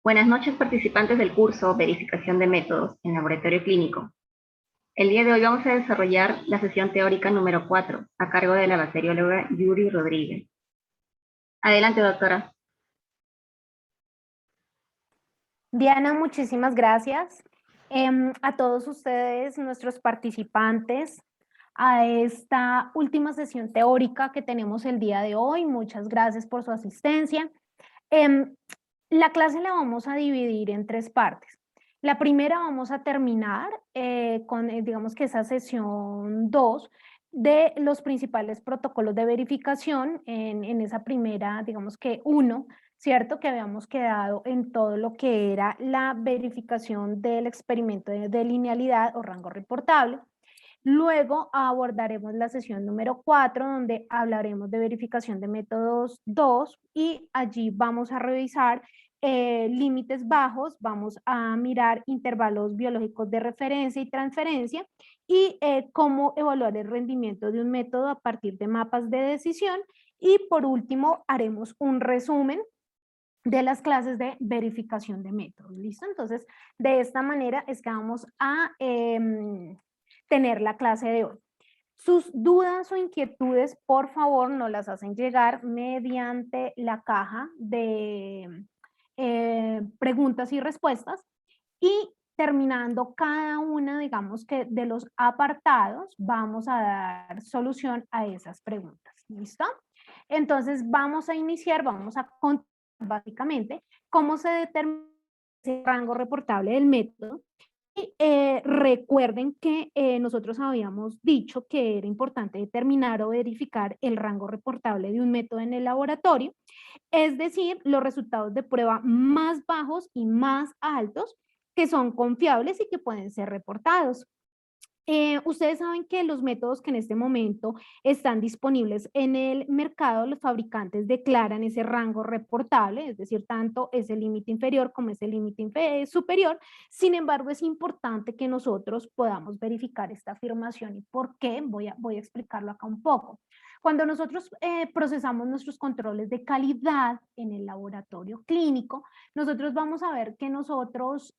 Buenas noches, participantes del curso Verificación de Métodos en Laboratorio Clínico. El día de hoy vamos a desarrollar la sesión teórica número 4, a cargo de la bacterióloga Yuri Rodríguez. Adelante, doctora. Diana, muchísimas gracias. A todos ustedes, nuestros participantes, a esta última sesión teórica que tenemos el día de hoy. Muchas gracias por su asistencia. La clase la vamos a dividir en tres partes. La primera vamos a terminar con, digamos que esa sesión 2 de los principales protocolos de verificación en esa primera, digamos que 1, ¿cierto? Que habíamos quedado en todo lo que era la verificación del experimento de linealidad o rango reportable. Luego abordaremos la sesión número 4, donde hablaremos de verificación de métodos 2 y allí vamos a revisar límites bajos, vamos a mirar intervalos biológicos de referencia y transferencia y cómo evaluar el rendimiento de un método a partir de mapas de decisión. Y por último, haremos un resumen de las clases de verificación de métodos. ¿Listo? Entonces, de esta manera es que vamos a tener la clase de hoy. Sus dudas o inquietudes, por favor, nos las hacen llegar mediante la caja de preguntas y respuestas y terminando cada una, digamos que de los apartados, vamos a dar solución a esas preguntas. ¿Listo? Entonces vamos a iniciar, vamos a contar básicamente cómo se determina ese rango reportable del método. Y recuerden que nosotros habíamos dicho que era importante determinar o verificar el rango reportable de un método en el laboratorio, es decir, los resultados de prueba más bajos y más altos que son confiables y que pueden ser reportados. Ustedes saben que los métodos que en este momento están disponibles en el mercado, los fabricantes declaran ese rango reportable, es decir, tanto ese límite inferior como ese límite superior. Sin embargo, es importante que nosotros podamos verificar esta afirmación. ¿Y por qué? Voy a explicarlo acá un poco. Cuando nosotros procesamos nuestros controles de calidad en el laboratorio clínico, nosotros vamos a ver que nosotros,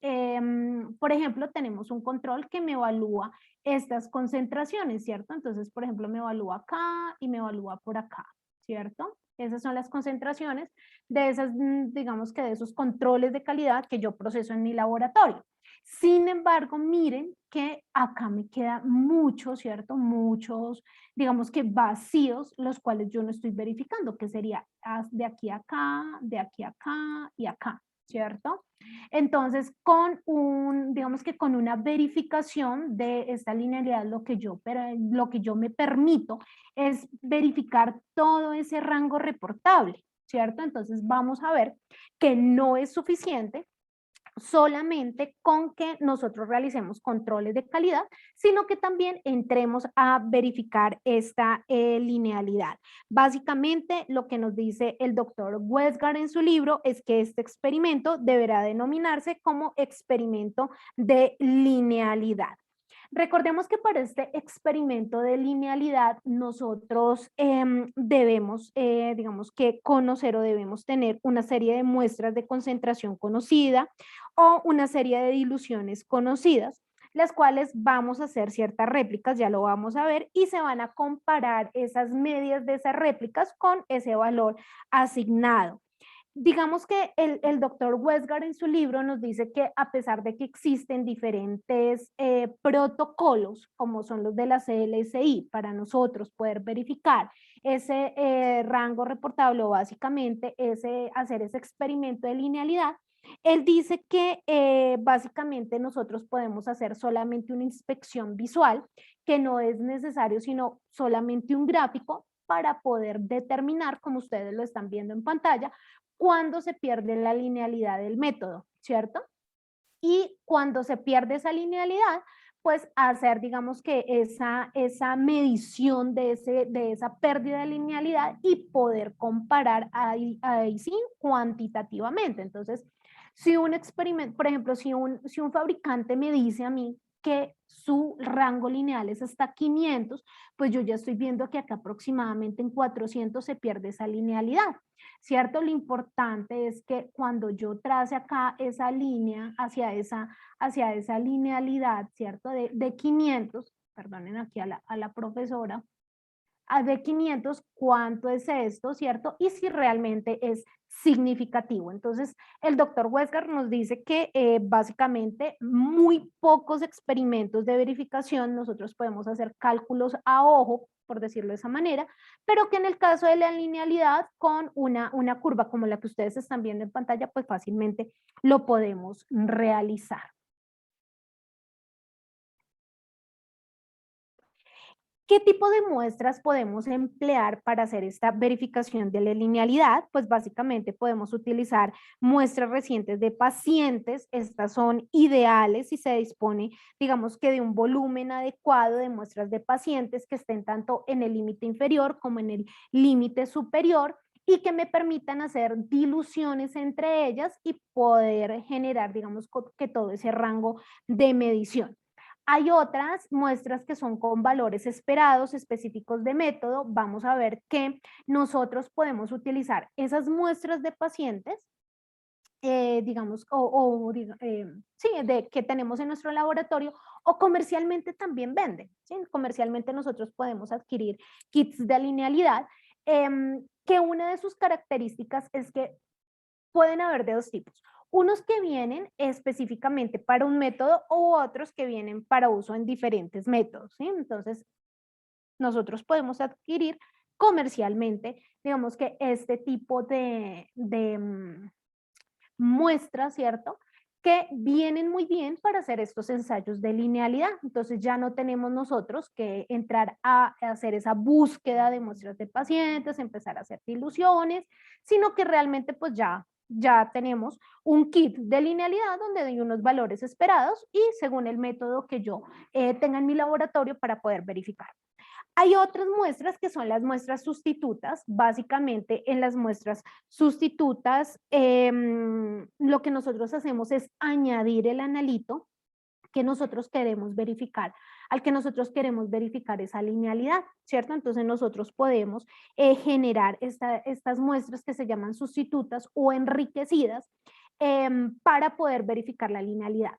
por ejemplo, tenemos un control que me evalúa estas concentraciones, ¿cierto? Entonces, por ejemplo, me evalúa acá y me evalúa por acá, ¿cierto? Esas son las concentraciones de esas, digamos que de esos controles de calidad que yo proceso en mi laboratorio. Sin embargo, miren que acá me queda mucho, ¿cierto? Muchos, digamos que vacíos, los cuales yo no estoy verificando, que sería de aquí a acá, de aquí a acá y acá, ¿cierto? Entonces, digamos que con una verificación de esta linealidad, lo que yo me permito es verificar todo ese rango reportable, ¿cierto? Entonces, vamos a ver que no es suficiente solamente con que nosotros realicemos controles de calidad, sino que también entremos a verificar esta linealidad. Básicamente, lo que nos dice el doctor Westgard en su libro es que este experimento deberá denominarse como experimento de linealidad. Recordemos que para este experimento de linealidad nosotros debemos, digamos que conocer o debemos tener una serie de muestras de concentración conocida o una serie de diluciones conocidas, las cuales vamos a hacer ciertas réplicas, ya lo vamos a ver, y se van a comparar esas medias de esas réplicas con ese valor asignado. Digamos que el doctor Westgard en su libro nos dice que a pesar de que existen diferentes protocolos, como son los de la CLSI, para nosotros poder verificar ese rango reportable o básicamente hacer ese experimento de linealidad, él dice que básicamente nosotros podemos hacer solamente una inspección visual, que no es necesario sino solamente un gráfico para poder determinar, como ustedes lo están viendo en pantalla, cuando se pierde la linealidad del método, ¿cierto? Y cuando se pierde esa linealidad, pues hacer, digamos que esa medición de esa pérdida de linealidad y poder comparar ahí sí cuantitativamente. Entonces, si un experimento, por ejemplo, si un fabricante me dice a mí que su rango lineal es hasta 500, pues yo ya estoy viendo que acá aproximadamente en 400 se pierde esa linealidad, ¿cierto? Lo importante es que cuando yo trace acá esa línea hacia esa linealidad, ¿cierto? De 500, perdonen aquí a la profesora, de 500, ¿cuánto es esto, cierto? Y si realmente es significativo. Entonces, el doctor Wesker nos dice que básicamente muy pocos experimentos de verificación nosotros podemos hacer cálculos a ojo, por decirlo de esa manera, pero que en el caso de la linealidad con una curva como la que ustedes están viendo en pantalla, pues fácilmente lo podemos realizar. ¿Qué tipo de muestras podemos emplear para hacer esta verificación de la linealidad? Pues básicamente podemos utilizar muestras recientes de pacientes. Estas son ideales si se dispone, digamos que de un volumen adecuado de muestras de pacientes que estén tanto en el límite inferior como en el límite superior y que me permitan hacer diluciones entre ellas y poder generar, digamos, que todo ese rango de medición. Hay otras muestras que son con valores esperados específicos de método. Vamos a ver que nosotros podemos utilizar esas muestras de pacientes, digamos, sí, que tenemos en nuestro laboratorio o comercialmente también venden. ¿Sí? Comercialmente nosotros podemos adquirir kits de linealidad, que una de sus características es que pueden haber de dos tipos. Unos que vienen específicamente para un método u otros que vienen para uso en diferentes métodos, ¿sí? Entonces, nosotros podemos adquirir comercialmente, digamos que este tipo de muestras, ¿cierto? Que vienen muy bien para hacer estos ensayos de linealidad. Entonces ya no tenemos nosotros que entrar a hacer esa búsqueda de muestras de pacientes, empezar a hacer diluciones, sino que realmente pues ya tenemos un kit de linealidad donde hay unos valores esperados y según el método que yo tenga en mi laboratorio para poder verificar. Hay otras muestras que son las muestras sustitutas. Básicamente en las muestras sustitutas lo que nosotros hacemos es añadir el analito que nosotros queremos verificar, al que nosotros queremos verificar esa linealidad, ¿cierto? Entonces nosotros podemos generar estas muestras que se llaman sustitutas o enriquecidas para poder verificar la linealidad.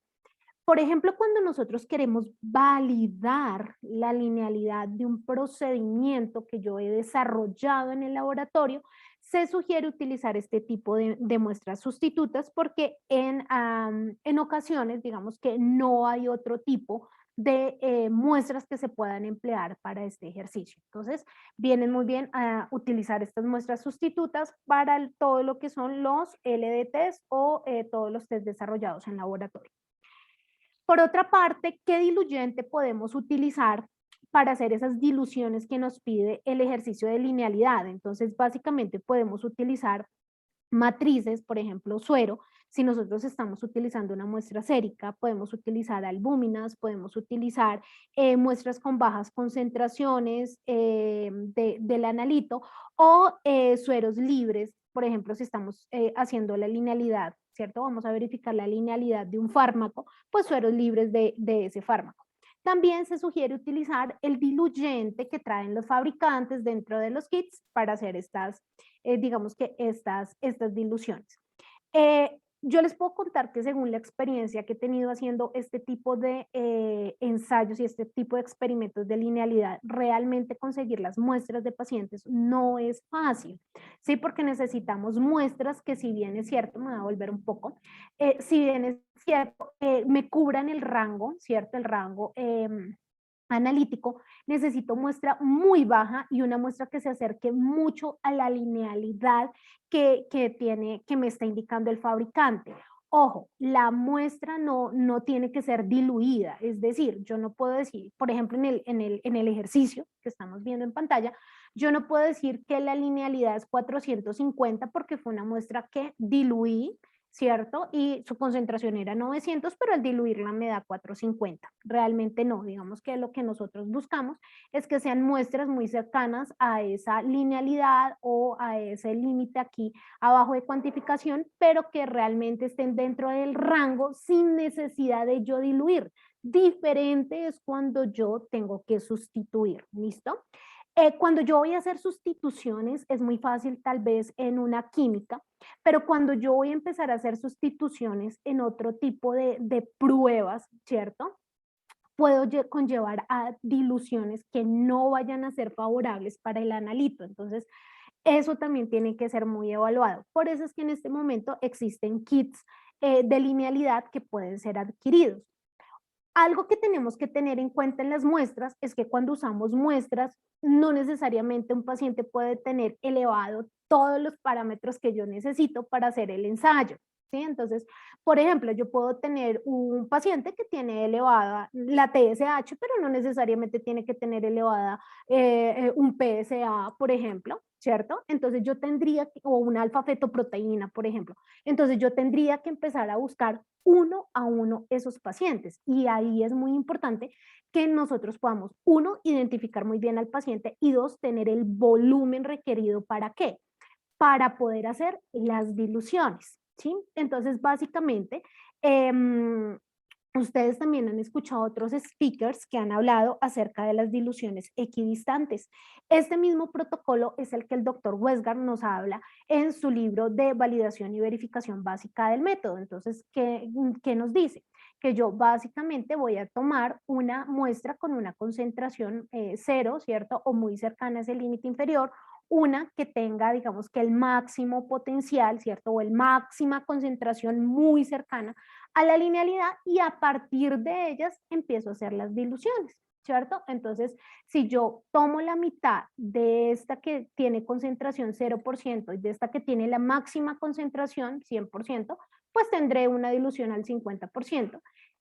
Por ejemplo, cuando nosotros queremos validar la linealidad de un procedimiento que yo he desarrollado en el laboratorio, se sugiere utilizar este tipo de muestras sustitutas porque en ocasiones, digamos que no hay otro tipo de muestras que se puedan emplear para este ejercicio. Entonces, vienen muy bien a utilizar estas muestras sustitutas para todo lo que son los LDTs o todos los test desarrollados en laboratorio. Por otra parte, ¿qué diluyente podemos utilizar para hacer esas diluciones que nos pide el ejercicio de linealidad? Entonces, básicamente podemos utilizar matrices, por ejemplo, suero. Si nosotros estamos utilizando una muestra sérica, podemos utilizar albúminas, podemos utilizar muestras con bajas concentraciones del analito o sueros libres, por ejemplo, si estamos haciendo la linealidad, ¿cierto? Vamos a verificar la linealidad de un fármaco, pues sueros libres de ese fármaco. También se sugiere utilizar el diluyente que traen los fabricantes dentro de los kits para hacer digamos que estas diluciones. Yo les puedo contar que según la experiencia que he tenido haciendo este tipo de ensayos y este tipo de experimentos de linealidad, realmente conseguir las muestras de pacientes no es fácil, ¿sí? Porque necesitamos muestras que si bien es cierto, me voy a volver un poco, si bien es cierto, me cubran el rango, ¿cierto? El rango analítico, necesito muestra muy baja y una muestra que se acerque mucho a la linealidad que me está indicando el fabricante. Ojo, la muestra no tiene que ser diluida, es decir, yo no puedo decir, por ejemplo, en el ejercicio que estamos viendo en pantalla, yo no puedo decir que la linealidad es 450 porque fue una muestra que diluí, ¿cierto? Y su concentración era 900, pero al diluirla me da 450. Realmente no, digamos que lo que nosotros buscamos es que sean muestras muy cercanas a esa linealidad o a ese límite aquí abajo de cuantificación, pero que realmente estén dentro del rango sin necesidad de yo diluir, Diferente es cuando yo tengo que sustituir, ¿listo? Cuando yo voy a hacer sustituciones es muy fácil tal vez en una química, pero cuando yo voy a empezar a hacer sustituciones en otro tipo de pruebas, ¿cierto? Puedo conllevar a diluciones que no vayan a ser favorables para el analito. Entonces, eso también tiene que ser muy evaluado. Por eso es que en este momento existen kits de linealidad que pueden ser adquiridos. Algo que tenemos que tener en cuenta en las muestras es que cuando usamos muestras, no necesariamente un paciente puede tener elevado todos los parámetros que yo necesito para hacer el ensayo. ¿Sí? Entonces, por ejemplo, yo puedo tener un paciente que tiene elevada la TSH, pero no necesariamente tiene que tener elevada un PSA, por ejemplo, ¿cierto? Entonces yo tendría, o una alfa-fetoproteína, por ejemplo. Entonces yo tendría que empezar a buscar uno a uno esos pacientes. Y ahí es muy importante que nosotros podamos, uno, identificar muy bien al paciente y dos, tener el volumen requerido. ¿Para qué? Para poder hacer las diluciones, ¿sí? Entonces, básicamente, eh, ustedes también han escuchado otros speakers que han hablado acerca de las diluciones equidistantes. Este mismo protocolo es el que el doctor Westgard nos habla en su libro de validación y verificación básica del método. Entonces, ¿qué nos dice? Que yo básicamente voy a tomar una muestra con una concentración cero, ¿cierto? O muy cercana a ese límite inferior, una que tenga, digamos que el máximo potencial, ¿cierto? O el máxima concentración muy cercana a la linealidad y a partir de ellas empiezo a hacer las diluciones, ¿cierto? Entonces, si yo tomo la mitad de esta que tiene concentración 0% y de esta que tiene la máxima concentración 100%, pues tendré una dilución al 50%.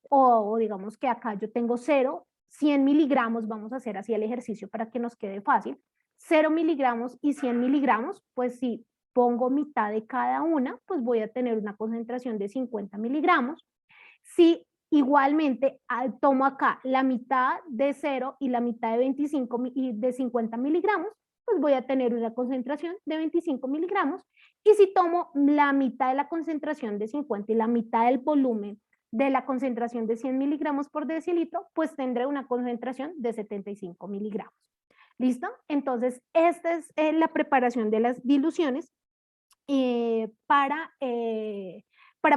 O digamos que acá yo tengo 0, 100 miligramos, vamos a hacer así el ejercicio para que nos quede fácil. 0 miligramos y 100 miligramos, pues si pongo mitad de cada una, pues voy a tener una concentración de 50 miligramos. Si igualmente tomo acá la mitad de 0 y la mitad de 25 y de 50 miligramos, pues voy a tener una concentración de 25 miligramos. Y si tomo la mitad de la concentración de 50 y la mitad del volumen de la concentración de 100 miligramos por decilitro, pues tendré una concentración de 75 miligramos. ¿Listo? Entonces, esta es la preparación de las diluciones para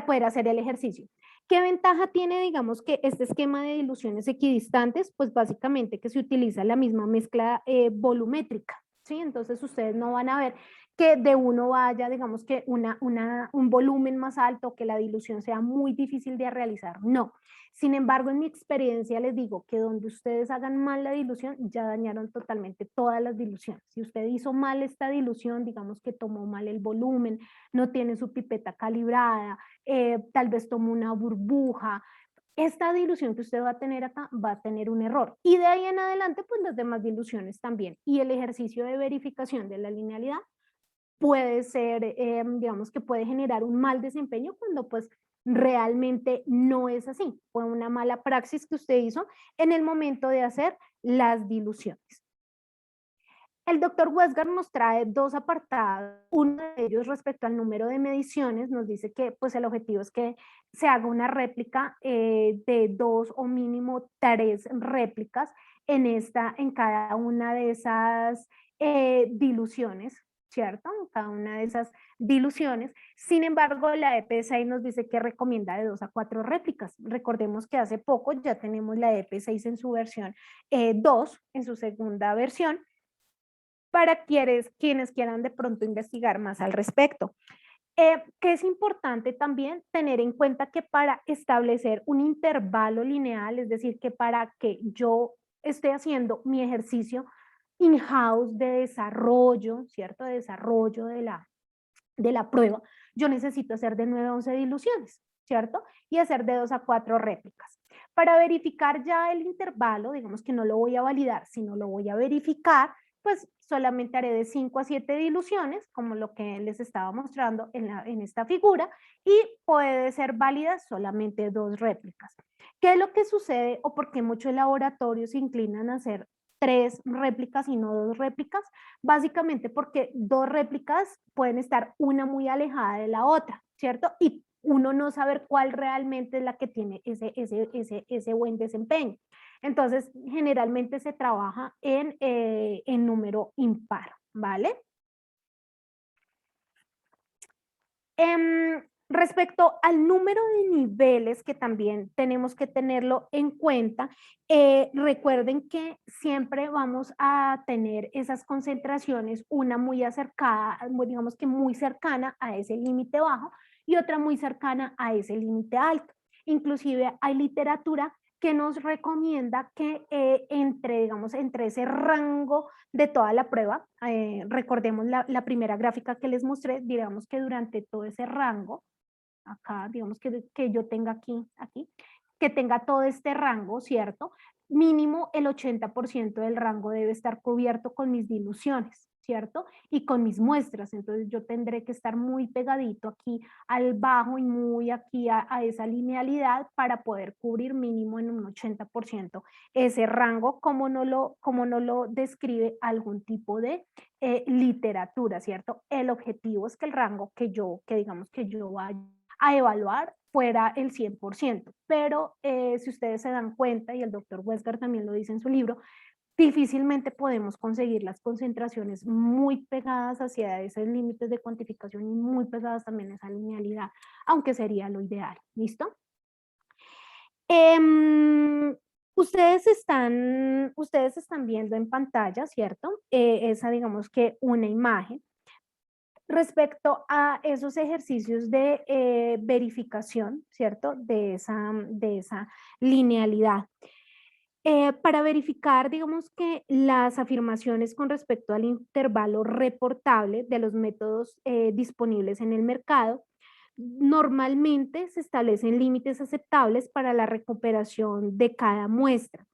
poder hacer el ejercicio. ¿Qué ventaja tiene, digamos, que este esquema de diluciones equidistantes? Pues básicamente que se utiliza la misma mezcla volumétrica, ¿sí? Entonces ustedes no van a ver que de uno vaya, digamos que un volumen más alto, que la dilución sea muy difícil de realizar, no. Sin embargo, en mi experiencia les digo que donde ustedes hagan mal la dilución, ya dañaron totalmente todas las diluciones. Si usted hizo mal esta dilución, digamos que tomó mal el volumen, no tiene su pipeta calibrada, tal vez tomó una burbuja, esta dilución que usted va a tener acá va a tener un error. Y de ahí en adelante, pues las demás diluciones también. Y el ejercicio de verificación de la linealidad puede ser, digamos que puede generar un mal desempeño cuando pues realmente no es así. Fue una mala praxis que usted hizo en el momento de hacer las diluciones. El doctor Westgard nos trae dos apartados, uno de ellos respecto al número de mediciones, nos dice que pues el objetivo es que se haga una réplica de 2 o mínimo 3 réplicas en cada una de esas diluciones, ¿cierto? En cada una de esas diluciones. Sin embargo, la EP6 nos dice que recomienda de 2 a 4 réplicas. Recordemos que hace poco ya tenemos la EP6 en su versión 2, en su segunda versión, para quienes quieran de pronto investigar más al respecto. Que es importante también tener en cuenta que para establecer un intervalo lineal, es decir, que para que yo esté haciendo mi ejercicio in-house de desarrollo, ¿cierto? De desarrollo de la prueba, yo necesito hacer de 9 a 11 diluciones, ¿cierto? Y hacer de 2 a 4 réplicas. Para verificar ya el intervalo, digamos que no lo voy a validar, sino lo voy a verificar, pues solamente haré de 5 a 7 diluciones, como lo que les estaba mostrando en esta figura, y puede ser válida solamente 2 réplicas. ¿Qué es lo que sucede o por qué muchos laboratorios se inclinan a hacer 3 réplicas y no 2 réplicas? Básicamente porque 2 réplicas pueden estar una muy alejada de la otra, ¿cierto? Y uno no saber cuál realmente es la que tiene ese buen desempeño. Entonces, generalmente se trabaja en número impar, ¿vale? Respecto al número de niveles, que también tenemos que tenerlo en cuenta, recuerden que siempre vamos a tener esas concentraciones, una muy acercada, digamos que muy cercana a ese límite bajo y otra muy cercana a ese límite alto. Inclusive hay literatura que nos recomienda que digamos, entre ese rango de toda la prueba, recordemos la primera gráfica que les mostré, digamos que durante todo ese rango, acá, digamos que yo tenga aquí, que tenga todo este rango, ¿cierto? Mínimo el 80% del rango debe estar cubierto con mis diluciones, ¿cierto? Y con mis muestras, entonces yo tendré que estar muy pegadito aquí al bajo y muy aquí a esa linealidad para poder cubrir mínimo en un 80% ese rango, como no lo describe algún tipo de literatura, ¿cierto? El objetivo es que el rango digamos que yo vaya a evaluar fuera el 100%, pero si ustedes se dan cuenta, y el doctor Wesker también lo dice en su libro, difícilmente podemos conseguir las concentraciones muy pegadas hacia esos límites de cuantificación y muy pegadas también a esa linealidad, aunque sería lo ideal, ¿listo? Ustedes están viendo en pantalla, ¿cierto? Esa digamos que una imagen. Respecto a esos ejercicios de verificación, ¿cierto? De esa linealidad. Para verificar, digamos que las afirmaciones con respecto al intervalo reportable de los métodos disponibles en el mercado, normalmente se establecen límites aceptables para la recuperación de cada muestra.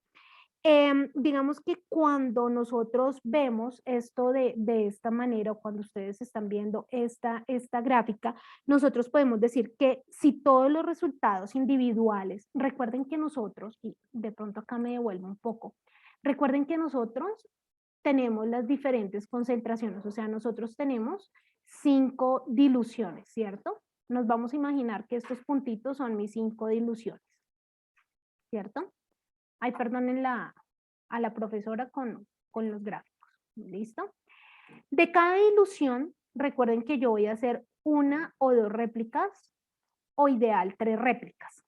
Digamos que cuando nosotros vemos esto de esta manera, o cuando ustedes están viendo esta gráfica, nosotros podemos decir que si todos los resultados individuales, recuerden que nosotros, y de pronto acá me devuelvo un poco, recuerden que nosotros tenemos las diferentes concentraciones, o sea, nosotros tenemos 5 diluciones, ¿cierto? Nos vamos a imaginar que estos puntitos son mis 5 diluciones, ¿cierto? Ay, perdonen a la profesora con los gráficos. ¿Listo? De cada ilusión, recuerden que yo voy a hacer 1 o 2 réplicas, o ideal 3 réplicas,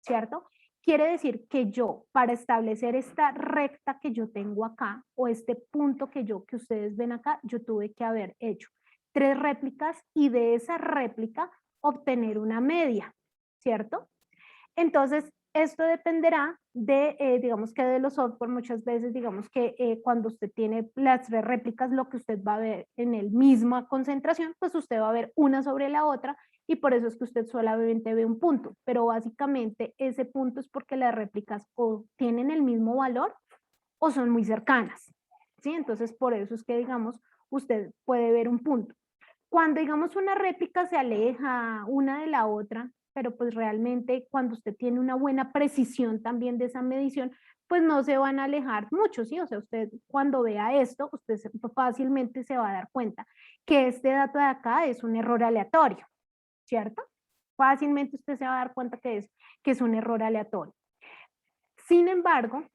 ¿cierto? Quiere decir que yo, para establecer esta recta que yo tengo acá, o este punto que ustedes ven acá, yo tuve que haber hecho 3 réplicas y de esa réplica obtener una media, ¿cierto? Entonces, esto dependerá digamos que de los software, muchas veces, digamos que cuando usted tiene las 3 réplicas, lo que usted va a ver en el misma concentración, pues usted va a ver una sobre la otra y por eso es que usted solamente ve un punto, pero básicamente ese punto es porque las réplicas o tienen el mismo valor o son muy cercanas, ¿sí? Entonces, por eso es que, digamos, usted puede ver un punto. Cuando, digamos, una réplica se aleja una de la otra, pero pues realmente cuando usted tiene una buena precisión también de esa medición, pues no se van a alejar mucho, ¿sí? O sea, usted cuando vea esto, usted fácilmente se va a dar cuenta que este dato de acá es un error aleatorio, ¿cierto? Fácilmente usted se va a dar cuenta que es un error aleatorio. Sin embargo,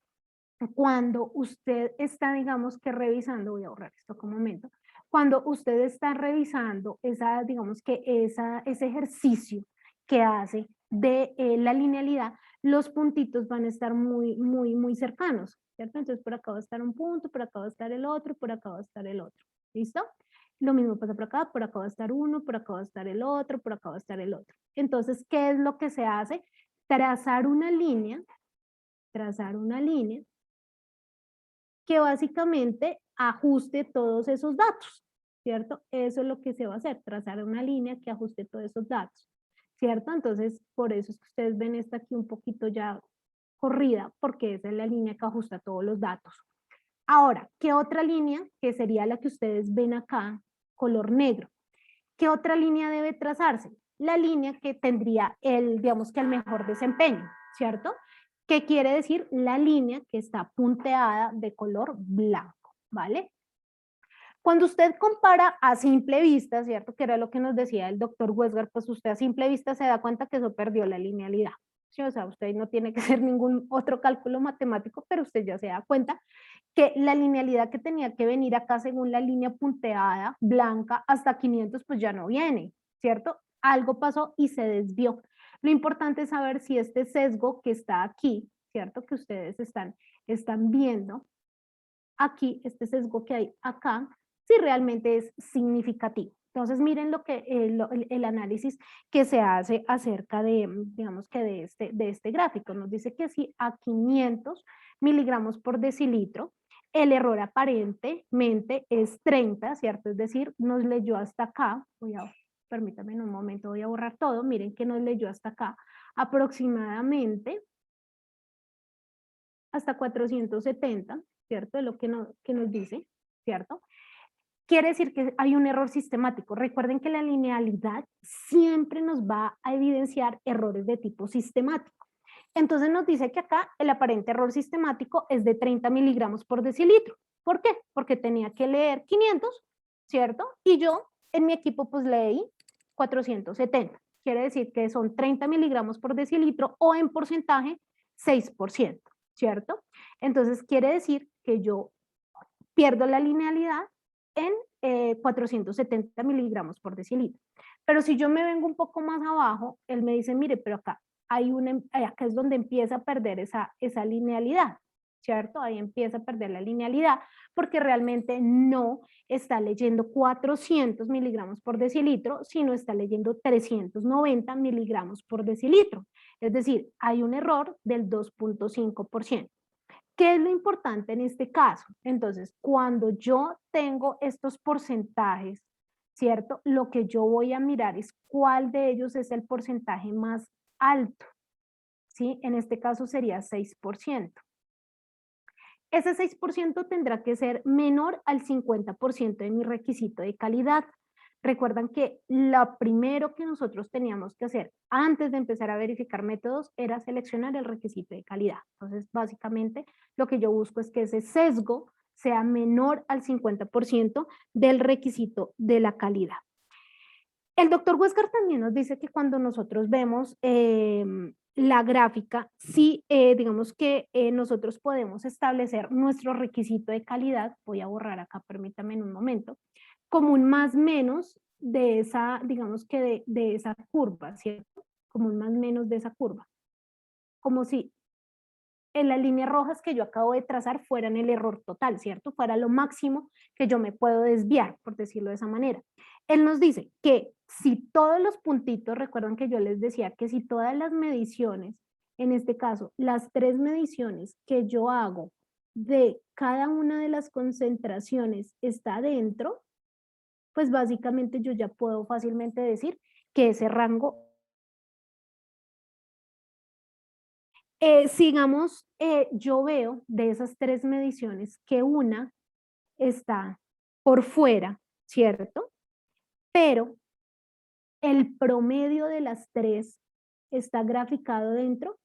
cuando usted está, digamos que revisando, voy a borrar esto un momento, cuando usted está revisando digamos que ese ejercicio que hace de la linealidad, los puntitos van a estar muy, muy, muy cercanos, ¿cierto? Entonces por acá va a estar un punto, por acá va a estar el otro, por acá va a estar el otro, ¿listo? Lo mismo pasa por acá va a estar uno, por acá va a estar el otro, por acá va a estar el otro. Entonces, ¿qué es lo que se hace? Trazar una línea que básicamente ajuste todos esos datos, ¿cierto? Eso es lo que se va a hacer, trazar una línea que ajuste todos esos datos, ¿cierto? Entonces, por eso es que ustedes ven esta aquí un poquito ya corrida, porque esa es la línea que ajusta todos los datos. Ahora, ¿qué otra línea? Que sería la que ustedes ven acá, color negro. ¿Qué otra línea debe trazarse? La línea que tendría digamos que el mejor desempeño, ¿cierto? ¿Qué quiere decir? La línea que está punteada de color blanco, ¿vale? Cuando usted compara a simple vista, ¿cierto? Que era lo que nos decía el doctor Westgard, pues usted a simple vista se da cuenta que eso perdió la linealidad. ¿Sí? O sea, usted no tiene que hacer ningún otro cálculo matemático, pero usted ya se da cuenta que la linealidad que tenía que venir acá según la línea punteada, blanca, hasta 500, pues ya no viene, ¿cierto? Algo pasó y se desvió. Lo importante es saber si este sesgo que está aquí, ¿cierto? Que ustedes están viendo aquí, este sesgo que hay acá, si realmente es significativo. Entonces, miren lo que el análisis que se hace acerca de, digamos que de este gráfico. Nos dice que si a 500 miligramos por decilitro, el error aparentemente es 30, ¿cierto? Es decir, nos leyó hasta acá. Permítanme en un momento, voy a borrar todo. Miren que nos leyó hasta acá aproximadamente hasta 470, ¿cierto? Es lo que nos dice, ¿cierto? Quiere decir que hay un error sistemático. Recuerden que la linealidad siempre nos va a evidenciar errores de tipo sistemático. Entonces nos dice que acá el aparente error sistemático es de 30 miligramos por decilitro. ¿Por qué? Porque tenía que leer 500, ¿cierto? Y yo en mi equipo pues leí 470. Quiere decir que son 30 miligramos por decilitro o en porcentaje 6%, ¿cierto? Entonces quiere decir que yo pierdo la linealidad en 470 miligramos por decilitro. Pero si yo me vengo un poco más abajo, él me dice, mire, pero acá acá es donde empieza a perder esa linealidad, ¿cierto? Ahí empieza a perder la linealidad porque realmente no está leyendo 400 miligramos por decilitro, sino está leyendo 390 miligramos por decilitro. Es decir, hay un error del 2.5%. ¿Qué es lo importante en este caso? Entonces, cuando yo tengo estos porcentajes, ¿cierto? Lo que yo voy a mirar es cuál de ellos es el porcentaje más alto, ¿sí? En este caso sería 6%. Ese 6% tendrá que ser menor al 50% de mi requisito de calidad. Recuerdan que lo primero que nosotros teníamos que hacer antes de empezar a verificar métodos era seleccionar el requisito de calidad. Entonces, básicamente, lo que yo busco es que ese sesgo sea menor al 50% del requisito de la calidad. El doctor Huescar también nos dice que cuando nosotros vemos la gráfica, sí, digamos que nosotros podemos establecer nuestro requisito de calidad, voy a borrar acá, permítame en un momento, como un más menos de esa, digamos que de esa curva, ¿cierto? Como un más menos de esa curva. Como si en las líneas rojas que yo acabo de trazar fueran el error total, ¿cierto? Fuera lo máximo que yo me puedo desviar, por decirlo de esa manera. Él nos dice que si todos los puntitos, recuerdan que yo les decía que si todas las mediciones, en este caso, las 3 mediciones que yo hago de cada una de las concentraciones está dentro, pues básicamente yo ya puedo fácilmente decir que ese rango sigamos, yo veo de esas 3 mediciones que una está por fuera, ¿cierto? Pero el promedio de las 3 está graficado dentro.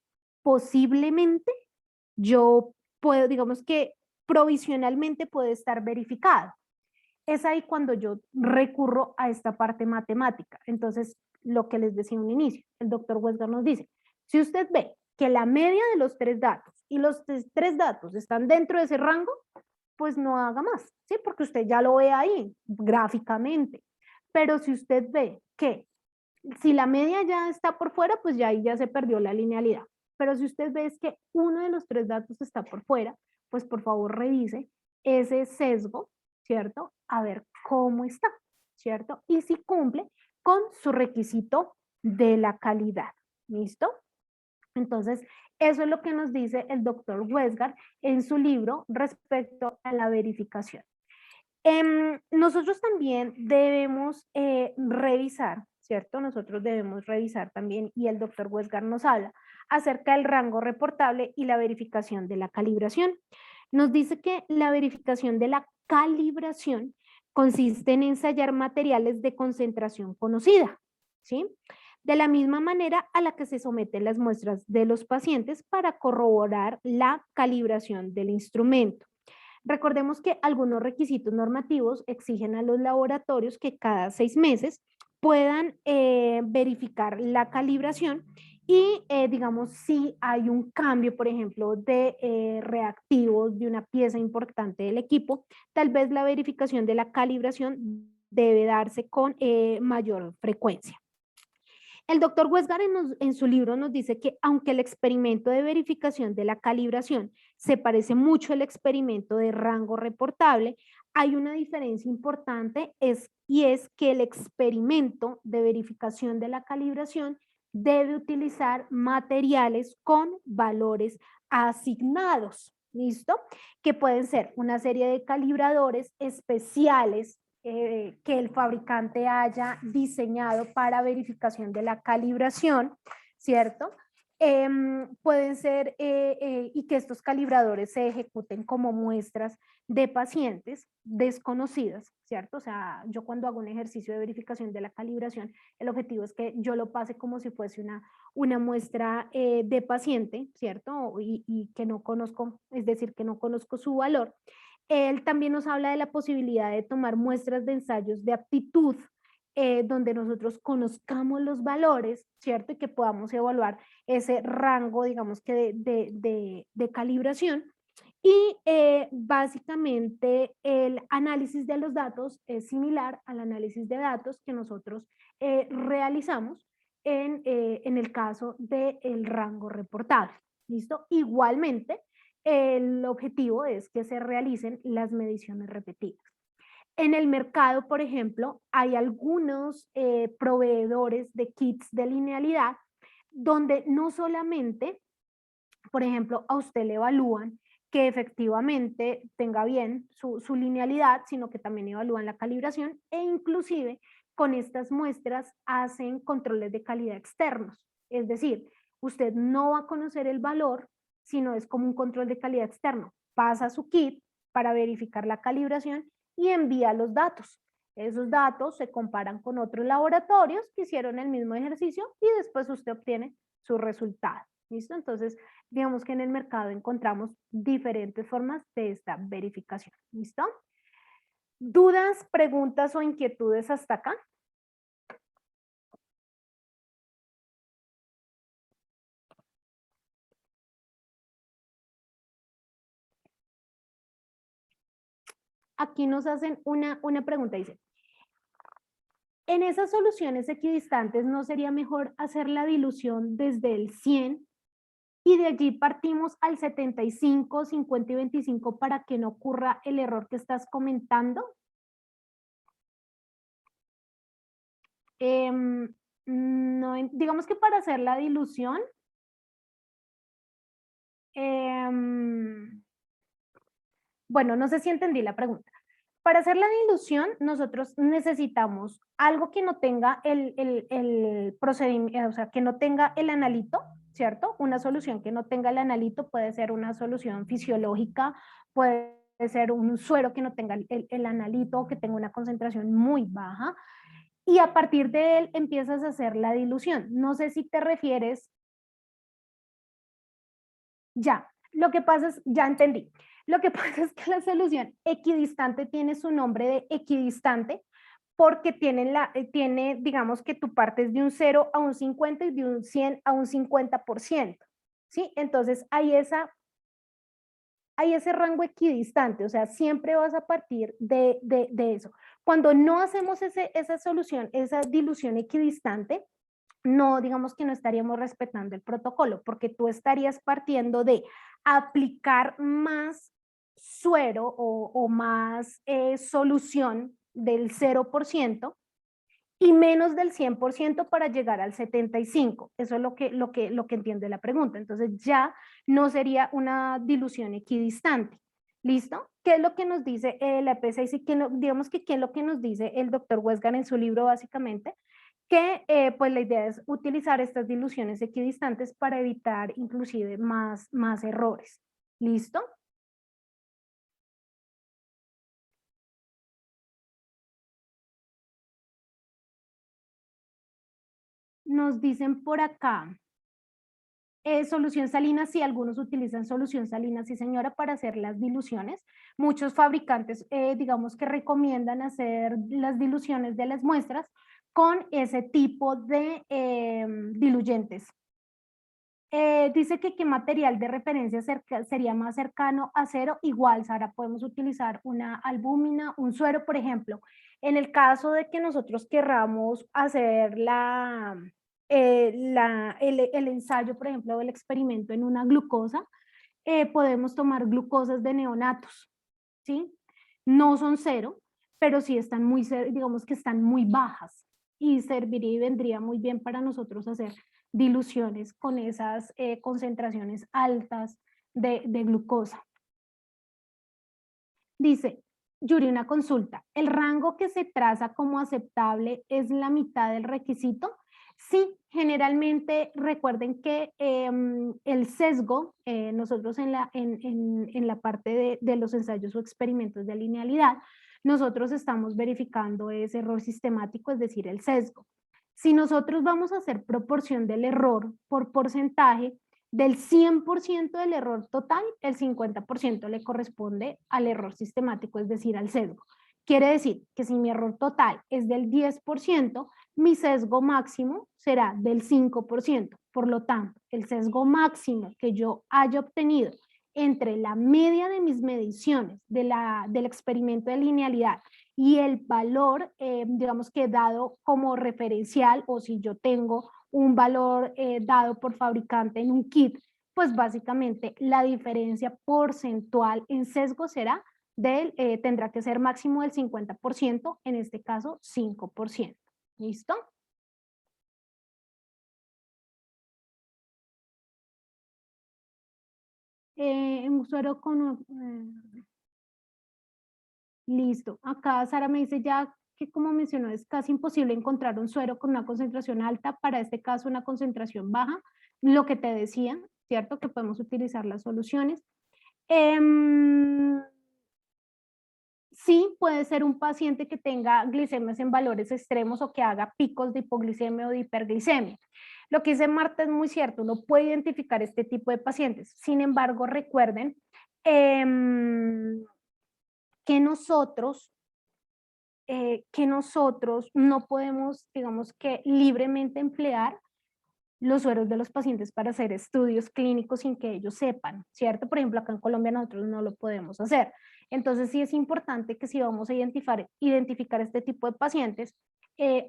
Posiblemente yo puedo, digamos que provisionalmente puede estar verificado. Es ahí cuando yo recurro a esta parte matemática. Entonces, lo que les decía en un inicio, el doctor Huesgar nos dice, si usted ve que la media de los 3 datos y los 3 datos están dentro de ese rango, pues no haga más, ¿sí? Porque usted ya lo ve ahí gráficamente. Pero si usted ve que si la media ya está por fuera, pues ya ahí ya se perdió la linealidad. Pero si usted ve que uno de los 3 datos está por fuera, pues por favor revise ese sesgo, ¿cierto? A ver cómo está, ¿cierto? Y si cumple con su requisito de la calidad, ¿listo? Entonces, eso es lo que nos dice el doctor Westgard en su libro respecto a la verificación. Nosotros también debemos revisar, ¿cierto? Nosotros debemos revisar también, y el doctor Westgard nos habla acerca del rango reportable y la verificación de la calibración. Nos dice que la verificación de la calibración consiste en ensayar materiales de concentración conocida, ¿sí? De la misma manera a la que se someten las muestras de los pacientes para corroborar la calibración del instrumento. Recordemos que algunos requisitos normativos exigen a los laboratorios que cada 6 meses puedan verificar la calibración y, digamos, si hay un cambio, por ejemplo, de reactivos de una pieza importante del equipo, tal vez la verificación de la calibración debe darse con mayor frecuencia. El doctor Westgar en su libro nos dice que aunque el experimento de verificación de la calibración se parece mucho al experimento de rango reportable, hay una diferencia importante y es que el experimento de verificación de la calibración debe utilizar materiales con valores asignados, ¿listo? Que pueden ser una serie de calibradores especiales que el fabricante haya diseñado para verificación de la calibración, ¿cierto? Pueden ser y que estos calibradores se ejecuten como muestras de pacientes desconocidas, ¿cierto? O sea, yo cuando hago un ejercicio de verificación de la calibración, el objetivo es que yo lo pase como si fuese una muestra de paciente, ¿cierto? Y que no conozco, es decir, que no conozco su valor. Él también nos habla de la posibilidad de tomar muestras de ensayos de aptitud, donde nosotros conozcamos los valores, ¿cierto? Y que podamos evaluar ese rango, digamos que de calibración. Y básicamente el análisis de los datos es similar al análisis de datos que nosotros realizamos en el caso del rango reportable. ¿Listo? Igualmente, el objetivo es que se realicen las mediciones repetidas. En el mercado, por ejemplo, hay algunos proveedores de kits de linealidad donde no solamente, por ejemplo, a usted le evalúan que efectivamente tenga bien su linealidad, sino que también evalúan la calibración e inclusive con estas muestras hacen controles de calidad externos. Es decir, usted no va a conocer el valor, sino es como un control de calidad externo. Pasa su kit para verificar la calibración y envía los datos. Esos datos se comparan con otros laboratorios que hicieron el mismo ejercicio y después usted obtiene su resultado. ¿Listo? Entonces, digamos que en el mercado encontramos diferentes formas de esta verificación. ¿Listo? ¿Dudas, preguntas o inquietudes hasta acá? Aquí nos hacen una pregunta, dice, en esas soluciones equidistantes, ¿no sería mejor hacer la dilución desde el 100 y de allí partimos al 75, 50 y 25 para que no ocurra el error que estás comentando? No, digamos que para hacer la dilución, bueno, no sé si entendí la pregunta. Para hacer la dilución, nosotros necesitamos algo que no tenga el procedimiento, o sea, que no tenga el analito, ¿cierto? Una solución que no tenga el analito puede ser una solución fisiológica, puede ser un suero que no tenga el analito o que tenga una concentración muy baja. Y a partir de él empiezas a hacer la dilución. No sé si te refieres, ya, lo que pasa es, ya entendí. Lo que pasa es que la solución equidistante tiene su nombre de equidistante porque tiene, digamos que tú partes de un 0 a un 50 y de un 100 a un 50%, ¿sí? Entonces hay ese rango equidistante, o sea, siempre vas a partir de eso. Cuando no hacemos esa solución, esa dilución equidistante, no, digamos que no estaríamos respetando el protocolo, porque tú estarías partiendo de aplicar más suero o más solución del 0% y menos del 100% para llegar al 75%. Eso es lo que entiende la pregunta. Entonces ya no sería una dilución equidistante. ¿Listo? ¿Qué es lo que nos dice la EP6 y digamos que qué es lo que nos dice el doctor Westgan en su libro básicamente? Que pues la idea es utilizar estas diluciones equidistantes para evitar inclusive más errores. ¿Listo? Nos dicen por acá, Solución salina, sí, algunos utilizan solución salina, sí señora, para hacer las diluciones. Muchos fabricantes, digamos que recomiendan hacer las diluciones de las muestras con ese tipo de diluyentes. Dice que qué material de referencia sería más cercano a cero. Igual, Sara, podemos utilizar una albúmina, un suero, por ejemplo. En el caso de que nosotros querramos hacer el ensayo, por ejemplo, del experimento en una glucosa, podemos tomar glucosas de neonatos, ¿sí? No son cero, pero sí están muy, digamos que están muy bajas y serviría y vendría muy bien para nosotros hacer diluciones con esas concentraciones altas de glucosa. Dice, Yuri, una consulta. ¿El rango que se traza como aceptable es la mitad del requisito? Sí, generalmente recuerden que el sesgo, nosotros en la parte de los ensayos o experimentos de linealidad, nosotros estamos verificando ese error sistemático, es decir, el sesgo. Si nosotros vamos a hacer proporción del error por porcentaje, del 100% del error total, el 50% le corresponde al error sistemático, es decir, al sesgo. Quiere decir que si mi error total es del 10%, mi sesgo máximo será del 5%. Por lo tanto, el sesgo máximo que yo haya obtenido entre la media de mis mediciones del experimento de linealidad y el valor, digamos que dado como referencial, o si yo tengo un valor dado por fabricante en un kit, pues básicamente la diferencia porcentual en sesgo será tendrá que ser máximo del 50%, en este caso 5%. ¿Listo? Un suero con... listo. Acá Sara me dice ya que, como mencionó, es casi imposible encontrar un suero con una concentración alta, para este caso una concentración baja. Lo que te decía, ¿cierto? Que podemos utilizar las soluciones. Sí, puede ser un paciente que tenga glicemias en valores extremos o que haga picos de hipoglicemia o de hiperglicemia. Lo que dice Marta es muy cierto, uno puede identificar este tipo de pacientes. Sin embargo, recuerden que nosotros no podemos, digamos que libremente emplear los sueros de los pacientes para hacer estudios clínicos sin que ellos sepan, ¿cierto? Por ejemplo, acá en Colombia nosotros no lo podemos hacer. Entonces sí es importante que si vamos a identificar este tipo de pacientes,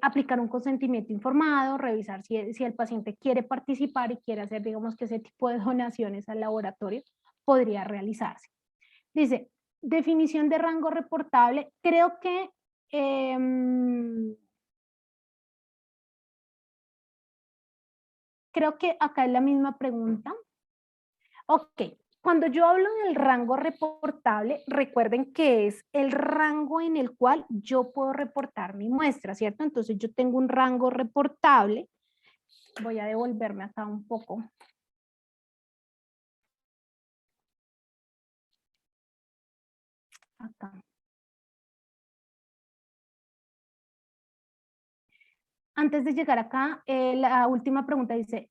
aplicar un consentimiento informado, revisar si el paciente quiere participar y quiere hacer, digamos, que ese tipo de donaciones al laboratorio podría realizarse. Dice, definición de rango reportable. Creo que acá es la misma pregunta. Ok, cuando yo hablo del rango reportable, recuerden que es el rango en el cual yo puedo reportar mi muestra, ¿cierto? Entonces yo tengo un rango reportable. Voy a devolverme acá un poco. Acá. Antes de llegar acá, la última pregunta dice,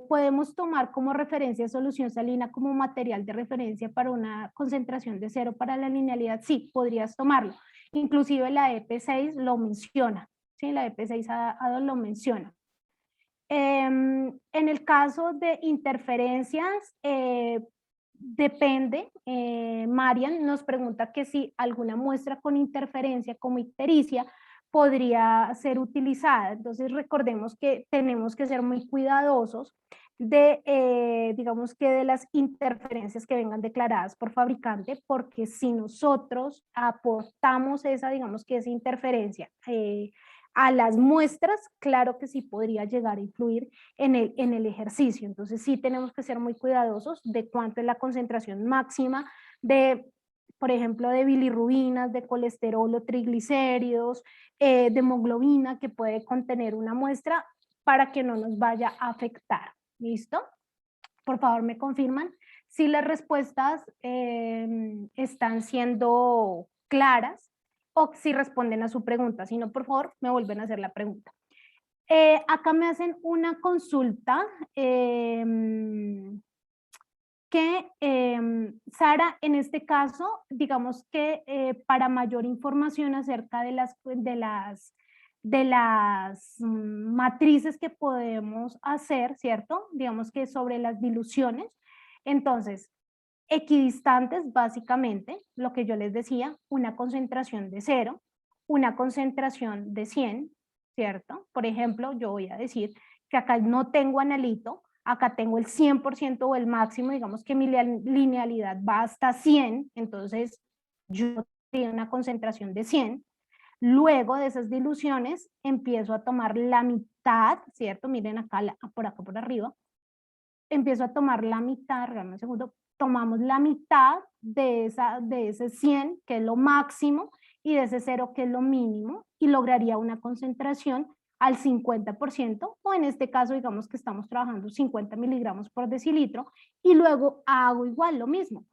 ¿podemos tomar como referencia solución salina como material de referencia para una concentración de cero para la linealidad? Sí, podrías tomarlo. Inclusive la EP6 lo menciona, ¿sí? La EP6A2 lo menciona. En el caso de interferencias, depende. Marian nos pregunta que si alguna muestra con interferencia como ictericia podría ser utilizada. Entonces recordemos que tenemos que ser muy cuidadosos digamos que de las interferencias que vengan declaradas por fabricante, porque si nosotros aportamos digamos que esa interferencia a las muestras, claro que sí podría llegar a influir en el ejercicio. Entonces sí tenemos que ser muy cuidadosos de cuánto es la concentración máxima por ejemplo, de bilirrubinas, de colesterol o triglicéridos, de hemoglobina que puede contener una muestra, para que no nos vaya a afectar. ¿Listo? Por favor, me confirman si las respuestas están siendo claras o si responden a su pregunta. Si no, por favor, me vuelven a hacer la pregunta. Acá me hacen una consulta Sara, en este caso, digamos que para mayor información acerca de las matrices que podemos hacer, ¿cierto? Digamos que sobre las diluciones. Entonces, equidistantes, básicamente, lo que yo les decía, una concentración de 0, una concentración de 100, ¿cierto? Por ejemplo, yo voy a decir que acá no tengo analito, acá tengo el 100% o el máximo, digamos que mi linealidad va hasta 100, entonces yo tengo una concentración de 100. Luego de esas diluciones empiezo a tomar la mitad, ¿cierto? Miren acá, por acá por arriba, empiezo a tomar la mitad, regálame un segundo, tomamos la mitad de ese 100, que es lo máximo, y de ese 0, que es lo mínimo, y lograría una concentración al 50%, o en este caso digamos que estamos trabajando 50 miligramos por decilitro, y luego hago igual lo mismo.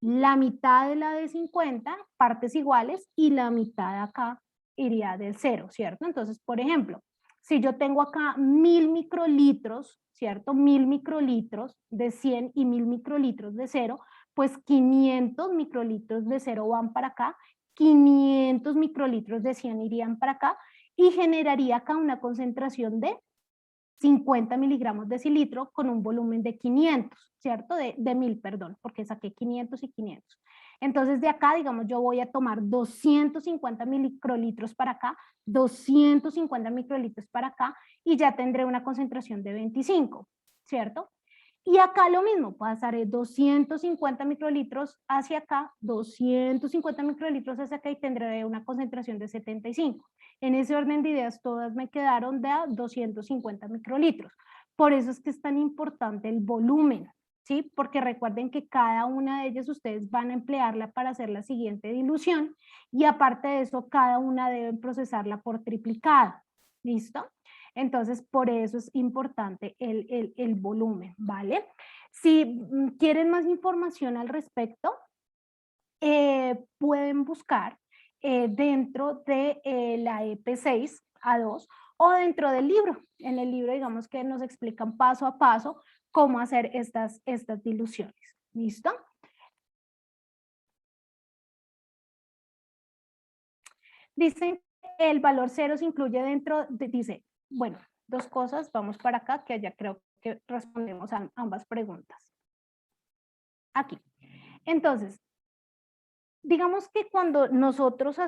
La mitad de la de 50, partes iguales, y la mitad acá iría del 0, ¿cierto? Entonces, por ejemplo, si yo tengo acá 1000 microlitros, ¿cierto? 1000 microlitros de 100 y 1000 microlitros de 0, pues 500 microlitros de 0 van para acá, 500 microlitros de 100 irían para acá y generaría acá una concentración de 50 miligramos decilitro con un volumen de 500, ¿cierto? De 1000, perdón, porque saqué 500 y 500. Entonces de acá, digamos, yo voy a tomar 250 microlitros para acá, 250 microlitros para acá y ya tendré una concentración de 25, ¿cierto? Y acá lo mismo, pasaré 250 microlitros hacia acá, 250 microlitros hacia acá y tendré una concentración de 75. En ese orden de ideas todas me quedaron de 250 microlitros. Por eso es que es tan importante el volumen, ¿sí? Porque recuerden que cada una de ellas ustedes van a emplearla para hacer la siguiente dilución y aparte de eso cada una deben procesarla por triplicado, ¿listo? Entonces, por eso es importante el volumen, ¿vale? Si quieren más información al respecto, pueden buscar dentro de la EP6A2 o dentro del libro. En el libro, digamos que nos explican paso a paso cómo hacer estas diluciones. ¿Listo? Dicen el valor 0 se incluye dentro de, dice, bueno, dos cosas, vamos para acá, que ya creo que respondemos a ambas preguntas. Aquí. Entonces, digamos que cuando nosotros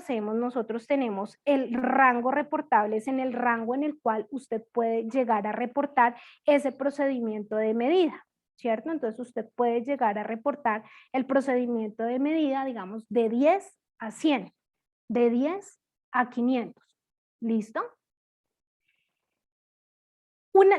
tenemos el rango reportable, es en el rango en el cual usted puede llegar a reportar ese procedimiento de medida, ¿cierto? Entonces usted puede llegar a reportar el procedimiento de medida, digamos, de 10 a 100, de 10 a 500, ¿listo?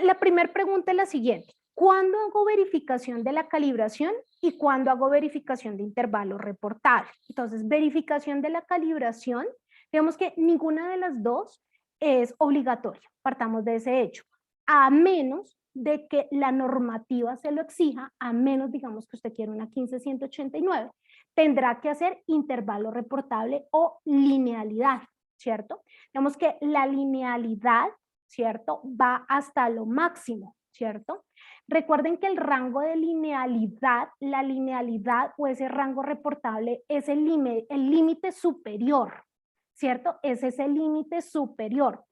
La primera pregunta es la siguiente. ¿Cuándo hago verificación de la calibración y cuándo hago verificación de intervalo reportable? Entonces, verificación de la calibración, digamos que ninguna de las dos es obligatoria, partamos de ese hecho, a menos de que la normativa se lo exija, a menos, digamos, que usted quiera una 15189, tendrá que hacer intervalo reportable o linealidad, ¿cierto? Digamos que la linealidad, ¿cierto? Va hasta lo máximo, ¿cierto? Recuerden que el rango de linealidad, la linealidad o ese rango reportable es el límite superior, ¿cierto? Ese es el límite superior.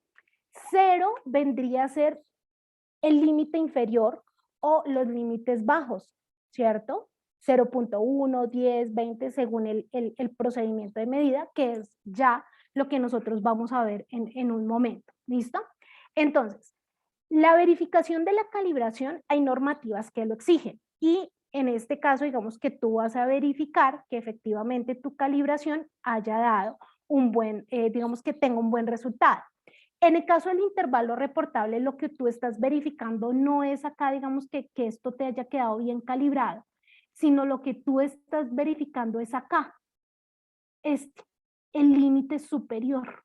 0 vendría a ser el límite inferior o los límites bajos, ¿cierto? 0.1, 10, 20, según el procedimiento de medida, que es ya lo que nosotros vamos a ver en un momento, ¿listo? Entonces, la verificación de la calibración, hay normativas que lo exigen y en este caso, digamos que tú vas a verificar que efectivamente tu calibración haya dado un buen, digamos que tenga un buen resultado. En el caso del intervalo reportable, lo que tú estás verificando no es acá, digamos que esto te haya quedado bien calibrado, sino lo que tú estás verificando es acá, el límite superior.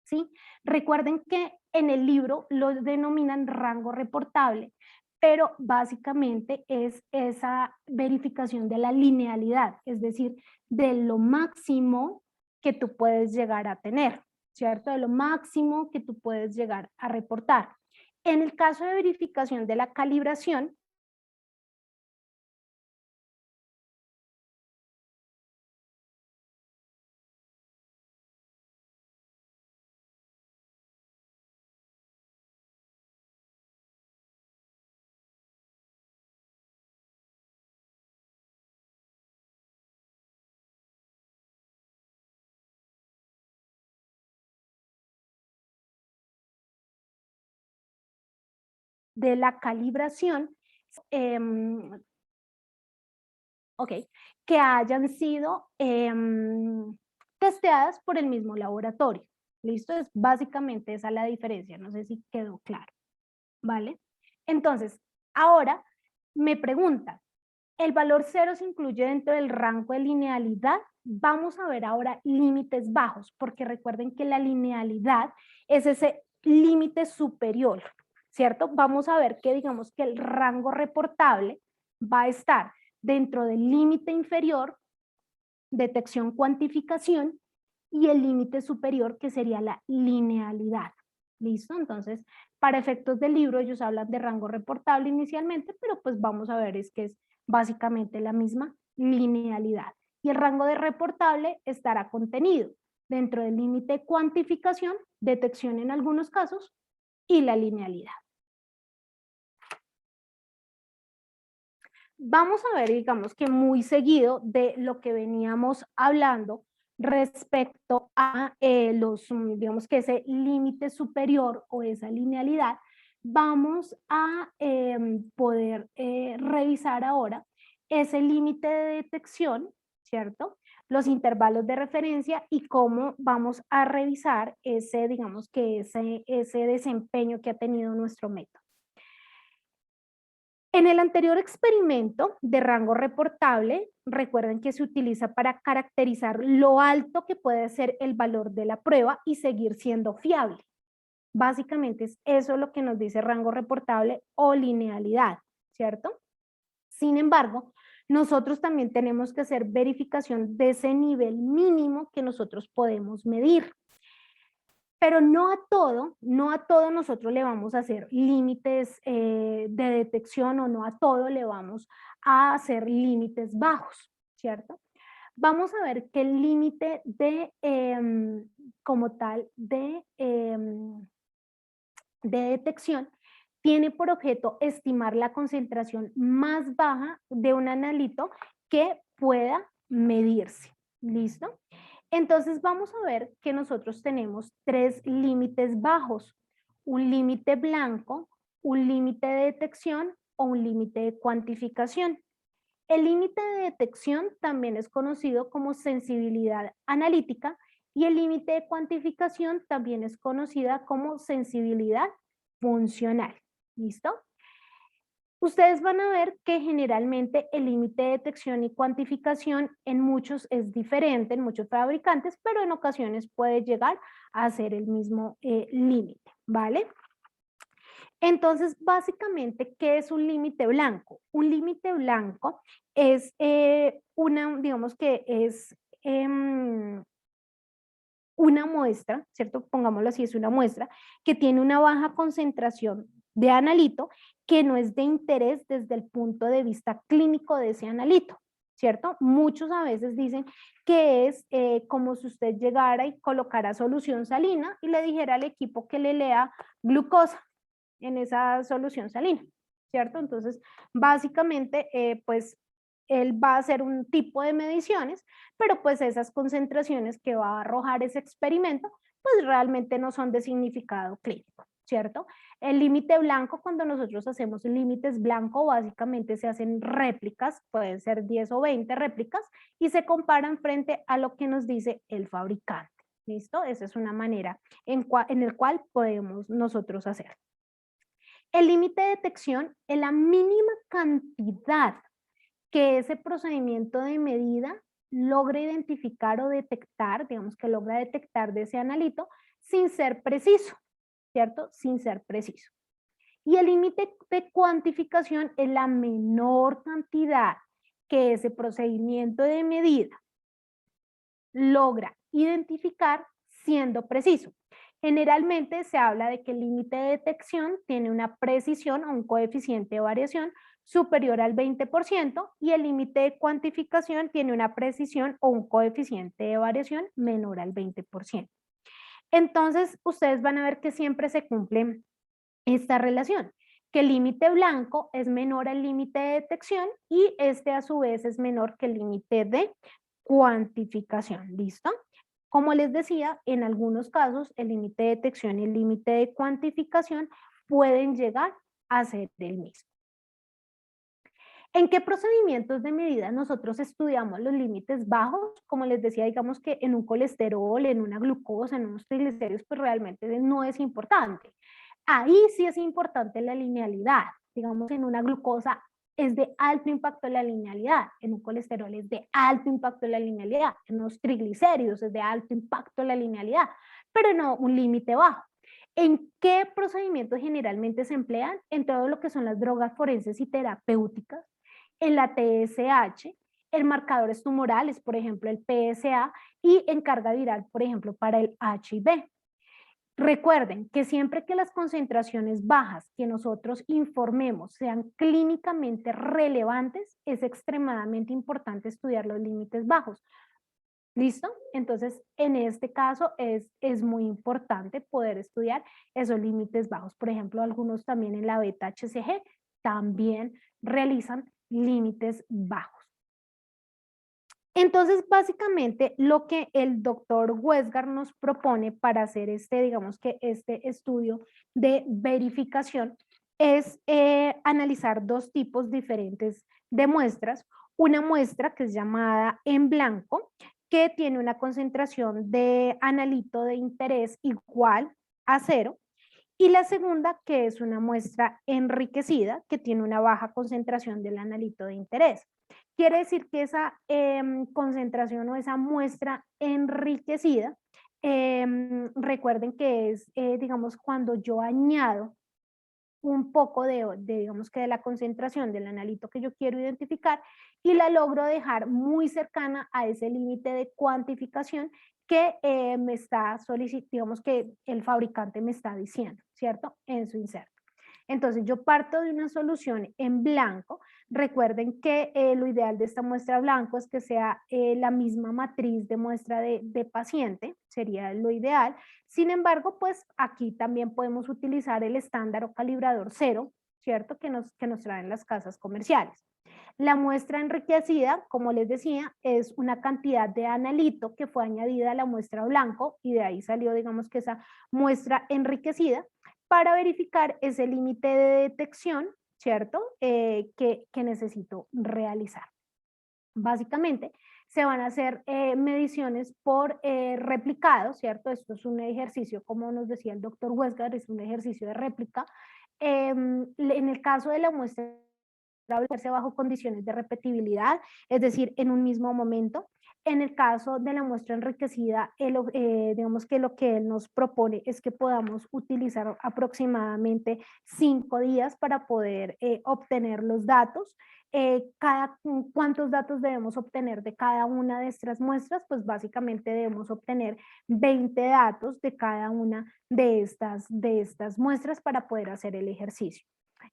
¿Sí? Recuerden que en el libro lo denominan rango reportable, pero básicamente es esa verificación de la linealidad, es decir, de lo máximo que tú puedes llegar a tener, ¿cierto? De lo máximo que tú puedes llegar a reportar. En el caso de verificación de la calibración, de la calibración, ok, que hayan sido testeadas por el mismo laboratorio. ¿Listo? Es básicamente esa la diferencia, no sé si quedó claro, ¿vale? Entonces, ahora me preguntan, ¿el valor 0 se incluye dentro del rango de linealidad? Vamos a ver ahora límites bajos, porque recuerden que la linealidad es ese límite superior, ¿cierto? Vamos a ver que digamos que el rango reportable va a estar dentro del límite inferior, detección, cuantificación, y el límite superior, que sería la linealidad. ¿Listo? Entonces, para efectos del libro, ellos hablan de rango reportable inicialmente, pero pues vamos a ver es que es básicamente la misma linealidad. Y el rango de reportable estará contenido dentro del límite de cuantificación, detección en algunos casos, y la linealidad. Vamos a ver, digamos que muy seguido de lo que veníamos hablando respecto a digamos que ese límite superior o esa linealidad, vamos a poder revisar ahora ese límite de detección, ¿cierto? Los intervalos de referencia y cómo vamos a revisar ese, digamos que ese desempeño que ha tenido nuestro método. En el anterior experimento de rango reportable, recuerden que se utiliza para caracterizar lo alto que puede ser el valor de la prueba y seguir siendo fiable. Básicamente es eso lo que nos dice rango reportable o linealidad, ¿cierto? Sin embargo, nosotros también tenemos que hacer verificación de ese nivel mínimo que nosotros podemos medir. Pero no a todo nosotros le vamos a hacer límites de detección o no a todo le vamos a hacer límites bajos, ¿cierto? Vamos a ver que el límite de, como tal, de detección tiene por objeto estimar la concentración más baja de un analito que pueda medirse. ¿Listo? Entonces vamos a ver que nosotros tenemos tres límites bajos, un límite blanco, un límite de detección o un límite de cuantificación. El límite de detección también es conocido como sensibilidad analítica y el límite de cuantificación también es conocida como sensibilidad funcional. ¿Listo? Ustedes van a ver que generalmente el límite de detección y cuantificación en muchos es diferente, en muchos fabricantes, pero en ocasiones puede llegar a ser el mismo límite, ¿vale? Entonces, básicamente, ¿qué es un límite blanco? Un límite blanco es digamos que es una muestra, ¿cierto? Pongámoslo así, es una muestra que tiene una baja concentración de analito que no es de interés desde el punto de vista clínico de ese analito, ¿cierto? Muchos a veces dicen que es como si usted llegara y colocara solución salina y le dijera al equipo que le lea glucosa en esa solución salina, ¿cierto? Entonces, básicamente, pues él va a hacer un tipo de mediciones, pero pues esas concentraciones que va a arrojar ese experimento, pues realmente no son de significado clínico, ¿cierto? El límite blanco, cuando nosotros hacemos límites blanco, básicamente se hacen réplicas, pueden ser 10 o 20 réplicas, y se comparan frente a lo que nos dice el fabricante, ¿listo? Esa es una manera en el cual podemos nosotros hacer. El límite de detección es la mínima cantidad que ese procedimiento de medida logra identificar o detectar, digamos que logra detectar de ese analito sin ser preciso, ¿cierto? Sin ser preciso. Y el límite de cuantificación es la menor cantidad que ese procedimiento de medida logra identificar siendo preciso. Generalmente se habla de que el límite de detección tiene una precisión o un coeficiente de variación superior al 20% y el límite de cuantificación tiene una precisión o un coeficiente de variación menor al 20%. Entonces, ustedes van a ver que siempre se cumple esta relación, que el límite blanco es menor al límite de detección y este a su vez es menor que el límite de cuantificación. ¿Listo? Como les decía, en algunos casos el límite de detección y el límite de cuantificación pueden llegar a ser el mismo. ¿En qué procedimientos de medida nosotros estudiamos los límites bajos? Como les decía, digamos que en un colesterol, en una glucosa, en unos triglicéridos, pues realmente no es importante. Ahí sí es importante la linealidad. Digamos, en una glucosa es de alto impacto la linealidad, en un colesterol es de alto impacto la linealidad, en unos triglicéridos es de alto impacto la linealidad, pero no un límite bajo. ¿En qué procedimientos generalmente se emplean? En todo lo que son las drogas forenses y terapéuticas, en la TSH, en marcadores tumorales, por ejemplo, el PSA, y en carga viral, por ejemplo, para el HIV. Recuerden que siempre que las concentraciones bajas que nosotros informemos sean clínicamente relevantes, es extremadamente importante estudiar los límites bajos. ¿Listo? Entonces, en este caso es muy importante poder estudiar esos límites bajos. Por ejemplo, algunos también en la beta HCG también realizan límites bajos. Entonces, básicamente, lo que el doctor Westgard nos propone para hacer digamos que este estudio de verificación es analizar dos tipos diferentes de muestras. Una muestra que es llamada en blanco, que tiene una concentración de analito de interés igual a 0, y la segunda, que es una muestra enriquecida, que tiene una baja concentración del analito de interés. Quiere decir que esa concentración o esa muestra enriquecida, recuerden que es, digamos, cuando yo añado un poco digamos que de la concentración del analito que yo quiero identificar y la logro dejar muy cercana a ese límite de cuantificación que me está solicitando, digamos que el fabricante me está diciendo, ¿cierto? En su inserto. Entonces yo parto de una solución en blanco. Recuerden que lo ideal de esta muestra blanco es que sea la misma matriz de muestra de paciente, sería lo ideal. Sin embargo, pues aquí también podemos utilizar el estándar o calibrador 0, ¿cierto? Que nos traen las casas comerciales. La muestra enriquecida, como les decía, es una cantidad de analito que fue añadida a la muestra blanco y de ahí salió, digamos que esa muestra enriquecida para verificar ese límite de detección, ¿cierto? Que necesito realizar. Básicamente, se van a hacer mediciones por replicado, ¿cierto? Esto es un ejercicio, como nos decía el doctor Westgard, es un ejercicio de réplica. En el caso de la muestra hacerse bajo condiciones de repetibilidad, es decir, en un mismo momento. En el caso de la muestra enriquecida, digamos que lo que él nos propone es que podamos utilizar aproximadamente 5 días para poder obtener los datos. ¿Cuántos datos debemos obtener de cada una de estas muestras? Pues básicamente debemos obtener 20 datos de cada una de estas muestras para poder hacer el ejercicio.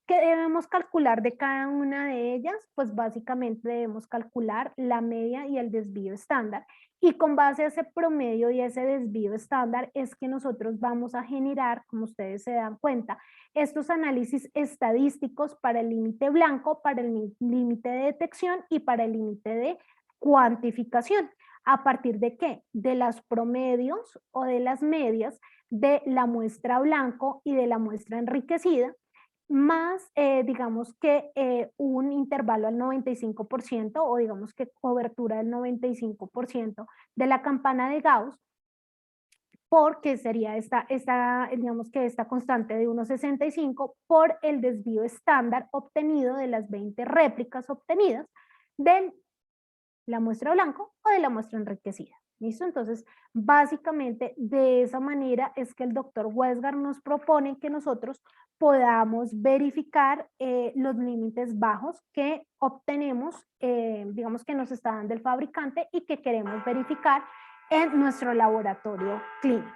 ¿Qué debemos calcular de cada una de ellas? Pues básicamente debemos calcular la media y el desvío estándar. Y con base a ese promedio y ese desvío estándar es que nosotros vamos a generar, como ustedes se dan cuenta, estos análisis estadísticos para el límite blanco, para el límite de detección y para el límite de cuantificación. ¿A partir de qué? De los promedios o de las medias de la muestra blanco y de la muestra enriquecida, más digamos que un intervalo al 95% o digamos que cobertura del 95% de la campana de Gauss, porque sería digamos que esta constante de 1,65 por el desvío estándar obtenido de las 20 réplicas obtenidas de la muestra blanco o de la muestra enriquecida. ¿Listo? Entonces, básicamente de esa manera es que el doctor Westgard nos propone que nosotros podamos verificar los límites bajos que obtenemos, digamos que nos está dando el fabricante y que queremos verificar en nuestro laboratorio clínico.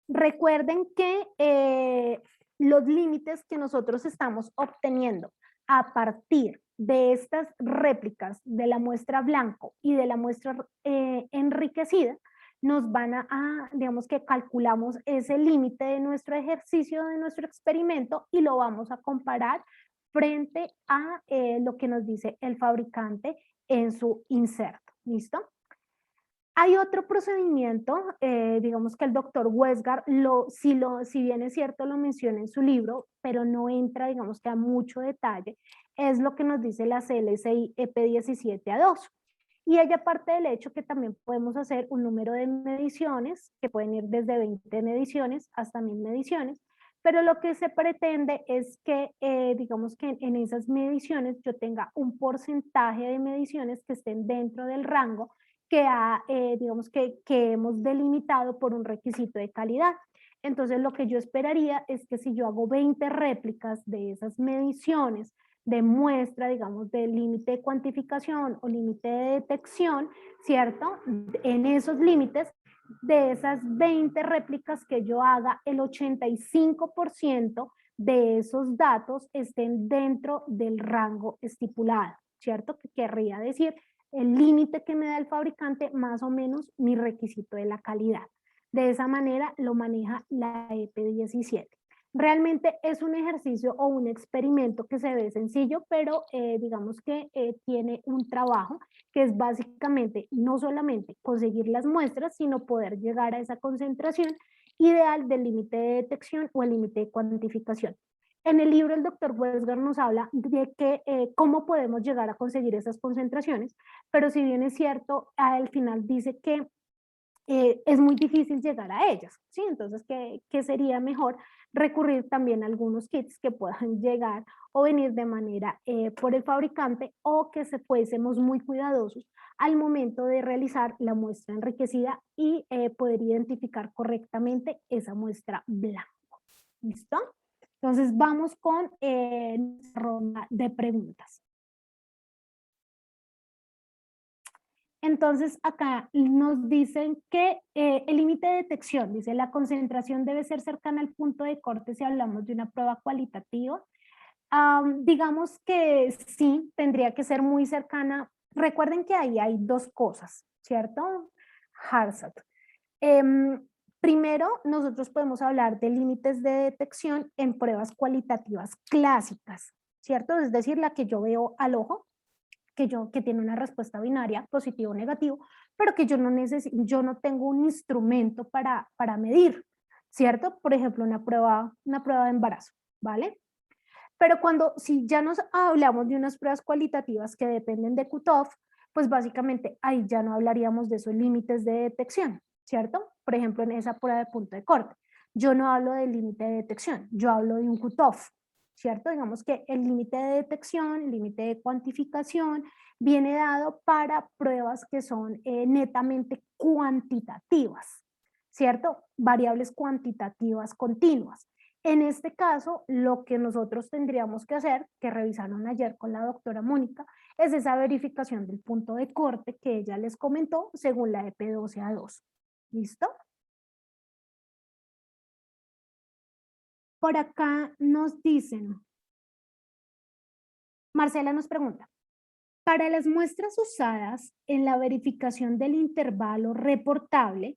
Recuerden que los límites que nosotros estamos obteniendo a partir de estas réplicas de la muestra blanco y de la muestra enriquecida, nos van digamos que calculamos ese límite de nuestro ejercicio, de nuestro experimento, y lo vamos a comparar frente a lo que nos dice el fabricante en su inserto. ¿Listo? Hay otro procedimiento, digamos que el doctor Westgard, si bien es cierto, lo menciona en su libro, pero no entra, digamos que a mucho detalle, es lo que nos dice la CLSI EP17A2. Y ella parte del hecho que también podemos hacer un número de mediciones, que pueden ir desde 20 mediciones hasta 1000 mediciones, pero lo que se pretende es que, digamos que en esas mediciones yo tenga un porcentaje de mediciones que estén dentro del rango digamos que hemos delimitado por un requisito de calidad. Entonces lo que yo esperaría es que si yo hago 20 réplicas de esas mediciones de muestra, digamos, del límite de cuantificación o límite de detección, ¿cierto? En esos límites, de esas 20 réplicas que yo haga, el 85% de esos datos estén dentro del rango estipulado, ¿cierto? Que querría decir el límite que me da el fabricante, más o menos mi requisito de la calidad. De esa manera lo maneja la EP17. Realmente es un ejercicio o un experimento que se ve sencillo, pero digamos que tiene un trabajo que es básicamente no solamente conseguir las muestras, sino poder llegar a esa concentración ideal del límite de detección o el límite de cuantificación. En el libro el doctor Westgard nos habla de que cómo podemos llegar a conseguir esas concentraciones, pero si bien es cierto, al final dice que es muy difícil llegar a ellas, ¿sí? Entonces, ¿qué sería mejor? Recurrir también a algunos kits que puedan llegar o venir de manera por el fabricante, o que fuésemos muy cuidadosos al momento de realizar la muestra enriquecida y poder identificar correctamente esa muestra blanca. ¿Listo? Entonces vamos con ronda de preguntas. Entonces acá nos dicen que el límite de detección, dice la concentración debe ser cercana al punto de corte si hablamos de una prueba cualitativa. Digamos que sí, tendría que ser muy cercana. Recuerden que ahí hay dos cosas, ¿cierto? Harsat. Primero, nosotros podemos hablar de límites de detección en pruebas cualitativas clásicas, ¿cierto? Es decir, la que yo veo al ojo, que tiene una respuesta binaria, positivo o negativo, pero que yo no tengo un instrumento para medir, ¿cierto? Por ejemplo, una prueba de embarazo, ¿vale? Pero si ya nos hablamos de unas pruebas cualitativas que dependen de cutoff, pues básicamente ahí ya no hablaríamos de esos límites de detección, ¿cierto? Por ejemplo, en esa prueba de punto de corte. Yo no hablo del límite de detección, yo hablo de un cutoff, ¿cierto? Digamos que el límite de detección, el límite de cuantificación, viene dado para pruebas que son netamente cuantitativas, ¿cierto? Variables cuantitativas continuas. En este caso, lo que nosotros tendríamos que hacer, que revisaron ayer con la doctora Mónica, es esa verificación del punto de corte que ella les comentó según la EP12A2. ¿Listo? Por acá nos dicen, Marcela nos pregunta, para las muestras usadas en la verificación del intervalo reportable,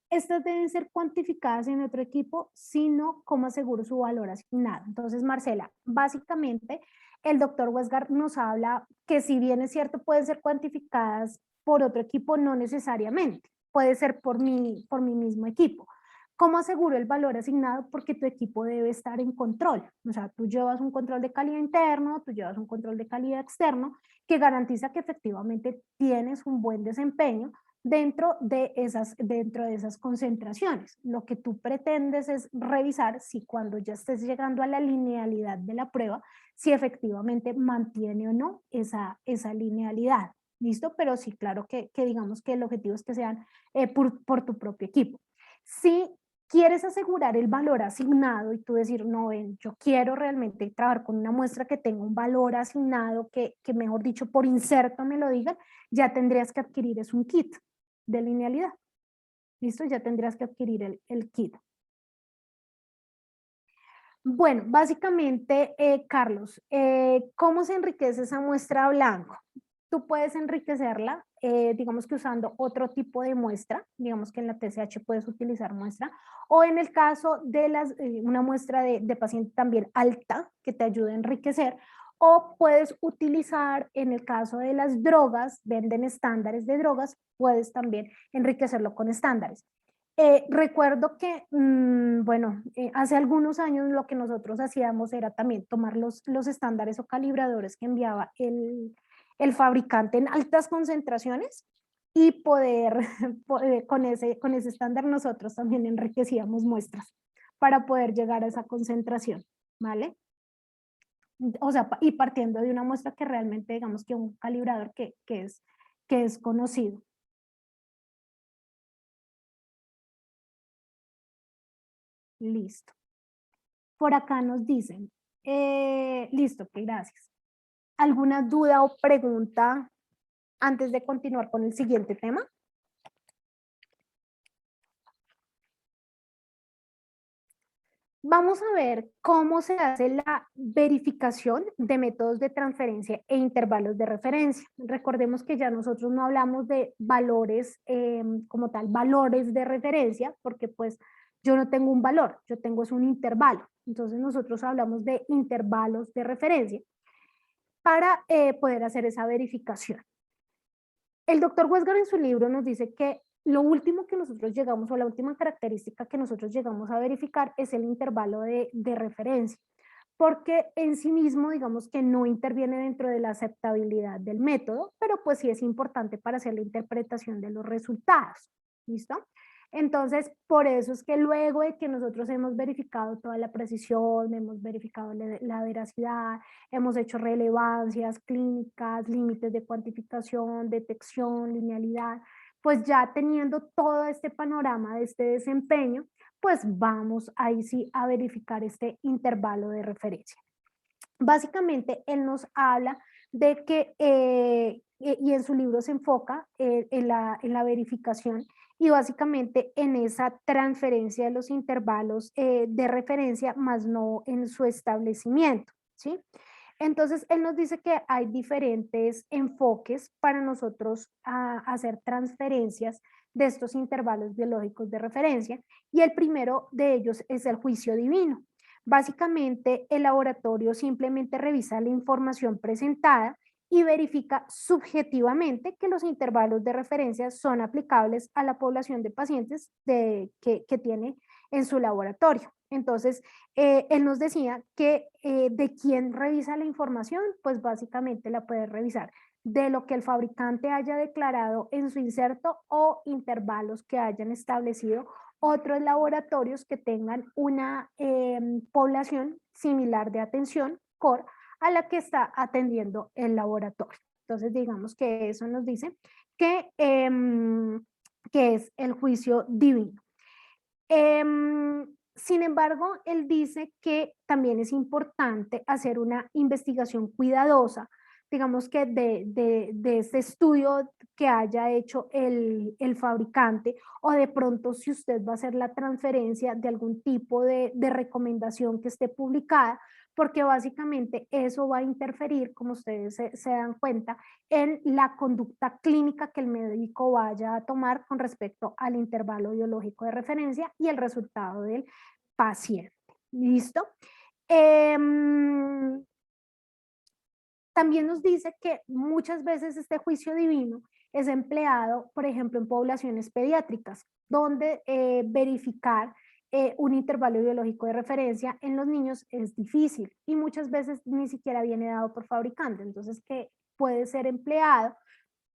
estas deben ser cuantificadas en otro equipo, sino como aseguro su valor asignado. Entonces, Marcela, básicamente el doctor Westgard nos habla que si bien es cierto pueden ser cuantificadas por otro equipo, no necesariamente, puede ser por mi mismo equipo. ¿Cómo aseguro el valor asignado? Porque tu equipo debe estar en control. O sea, tú llevas un control de calidad interno, tú llevas un control de calidad externo que garantiza que efectivamente tienes un buen desempeño dentro de esas concentraciones. Lo que tú pretendes es revisar si cuando ya estés llegando a la linealidad de la prueba, si efectivamente mantiene o no esa linealidad. ¿Listo? Pero sí, claro que digamos que el objetivo es que sean por tu propio equipo. Si quieres asegurar el valor asignado y tú decir, no, ven, yo quiero realmente trabajar con una muestra que tenga un valor asignado, que mejor dicho, por inserto me lo digan, ya tendrías que adquirir es un kit de linealidad. ¿Listo? Ya tendrías que adquirir el kit. Bueno, básicamente, Carlos, ¿cómo se enriquece esa muestra blanco? Tú puedes enriquecerla, digamos que usando otro tipo de muestra, digamos que en la TSH puedes utilizar muestra, o en el caso de una muestra de paciente también alta que te ayude a enriquecer, o puedes utilizar en el caso de las drogas, venden estándares de drogas, puedes también enriquecerlo con estándares. Recuerdo que, bueno, hace algunos años lo que nosotros hacíamos era también tomar los estándares o calibradores que enviaba el fabricante en altas concentraciones y poder, con ese estándar nosotros también enriquecíamos muestras para poder llegar a esa concentración, ¿vale? O sea, y partiendo de una muestra que realmente, digamos que un calibrador que es conocido. Listo. Por acá nos dicen, listo, que gracias. ¿Alguna duda o pregunta antes de continuar con el siguiente tema? Vamos a ver cómo se hace la verificación de métodos de transferencia e intervalos de referencia. Recordemos que ya nosotros no hablamos de valores como tal, valores de referencia, porque pues yo no tengo un valor, yo tengo es un intervalo. Entonces nosotros hablamos de intervalos de referencia para poder hacer esa verificación. El doctor Westgard en su libro nos dice que lo último que nosotros llegamos, o la última característica que nosotros llegamos a verificar es el intervalo de referencia, porque en sí mismo, digamos que no interviene dentro de la aceptabilidad del método, pero pues sí es importante para hacer la interpretación de los resultados. ¿Listo? Entonces, por eso es que luego de que nosotros hemos verificado toda la precisión, hemos verificado la veracidad, hemos hecho relevancias clínicas, límites de cuantificación, detección, linealidad, pues ya teniendo todo este panorama de este desempeño, pues vamos ahí sí a verificar este intervalo de referencia. Básicamente, él nos habla de que, y en su libro se enfoca en la verificación y básicamente en esa transferencia de los intervalos de referencia, más no en su establecimiento, ¿sí? Entonces, él nos dice que hay diferentes enfoques para nosotros hacer transferencias de estos intervalos biológicos de referencia y el primero de ellos es el juicio divino. Básicamente, el laboratorio simplemente revisa la información presentada y verifica subjetivamente que los intervalos de referencia son aplicables a la población de pacientes que tiene en su laboratorio. Entonces, él nos decía que de quién revisa la información, pues básicamente la puede revisar de lo que el fabricante haya declarado en su inserto o intervalos que hayan establecido otros laboratorios que tengan una población similar de atención core a la que está atendiendo el laboratorio. Entonces, digamos que eso nos dice que es el juicio divino. Sin embargo, él dice que también es importante hacer una investigación cuidadosa, digamos que de ese estudio que haya hecho el fabricante, o de pronto si usted va a hacer la transferencia de algún tipo de recomendación que esté publicada, porque básicamente eso va a interferir, como ustedes se dan cuenta, en la conducta clínica que el médico vaya a tomar con respecto al intervalo biológico de referencia y el resultado del paciente. ¿Listo? También nos dice que muchas veces este juicio divino es empleado, por ejemplo, en poblaciones pediátricas, donde verificar un intervalo biológico de referencia en los niños es difícil y muchas veces ni siquiera viene dado por fabricante. Entonces, que puede ser empleado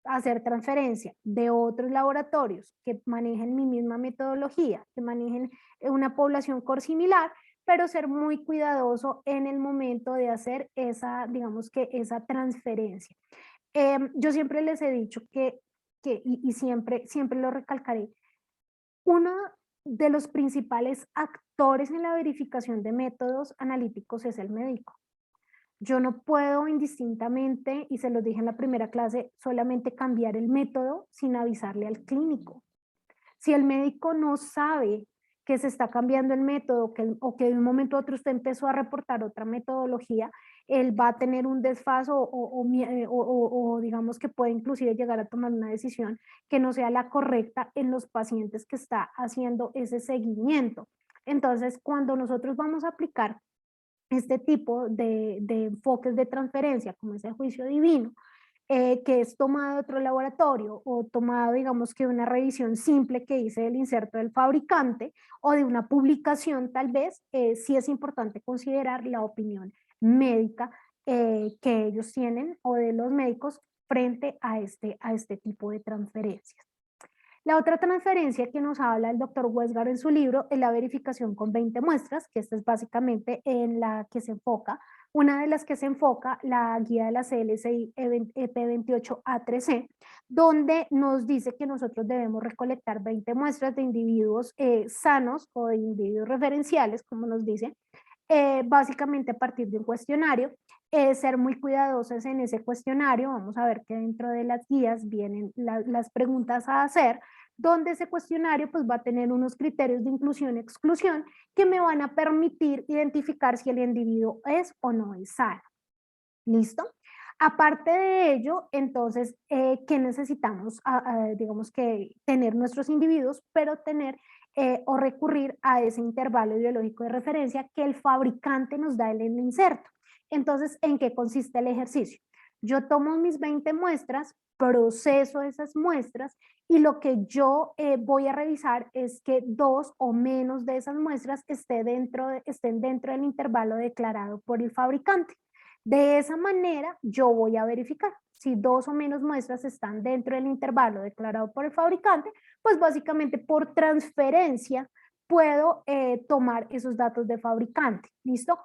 hacer transferencia de otros laboratorios que manejen mi misma metodología, que manejen una población core similar, pero ser muy cuidadoso en el momento de hacer esa, digamos que esa transferencia. Yo siempre les he dicho y siempre lo recalcaré, uno de los principales actores en la verificación de métodos analíticos es el médico. Yo no puedo indistintamente, y se los dije en la primera clase, solamente cambiar el método sin avisarle al clínico. Si el médico no sabe que se está cambiando el método o que de un momento a otro usted empezó a reportar otra metodología, él va a tener un desfase o digamos que puede inclusive llegar a tomar una decisión que no sea la correcta en los pacientes que está haciendo ese seguimiento. Entonces, cuando nosotros vamos a aplicar este tipo de enfoques de transferencia, como es el juicio divino, que es tomado de otro laboratorio o tomado, digamos que una revisión simple que hice del inserto del fabricante o de una publicación tal vez, sí es importante considerar la opinión médica que ellos tienen o de los médicos frente a este tipo de transferencias. La otra transferencia que nos habla el doctor Westgard en su libro es la verificación con 20 muestras, que esta es básicamente en la que se enfoca, una de las que se enfoca la guía de la CLSI EP28A3C, donde nos dice que nosotros debemos recolectar 20 muestras de individuos sanos o de individuos referenciales, como nos dice, básicamente a partir de un cuestionario, ser muy cuidadosos en ese cuestionario. Vamos a ver que dentro de las guías vienen las preguntas a hacer, donde ese cuestionario pues va a tener unos criterios de inclusión y exclusión que me van a permitir identificar si el individuo es o no es sano. ¿Listo? Aparte de ello, entonces, ¿qué necesitamos? Digamos que tener nuestros individuos, pero tener o recurrir a ese intervalo biológico de referencia que el fabricante nos da en el inserto. Entonces, ¿en qué consiste el ejercicio? Yo tomo mis 20 muestras, proceso esas muestras y lo que yo voy a revisar es que 2 o menos de esas muestras estén dentro del intervalo declarado por el fabricante. De esa manera yo voy a verificar si 2 o menos muestras están dentro del intervalo declarado por el fabricante, pues básicamente por transferencia puedo tomar esos datos de fabricante. ¿Listo?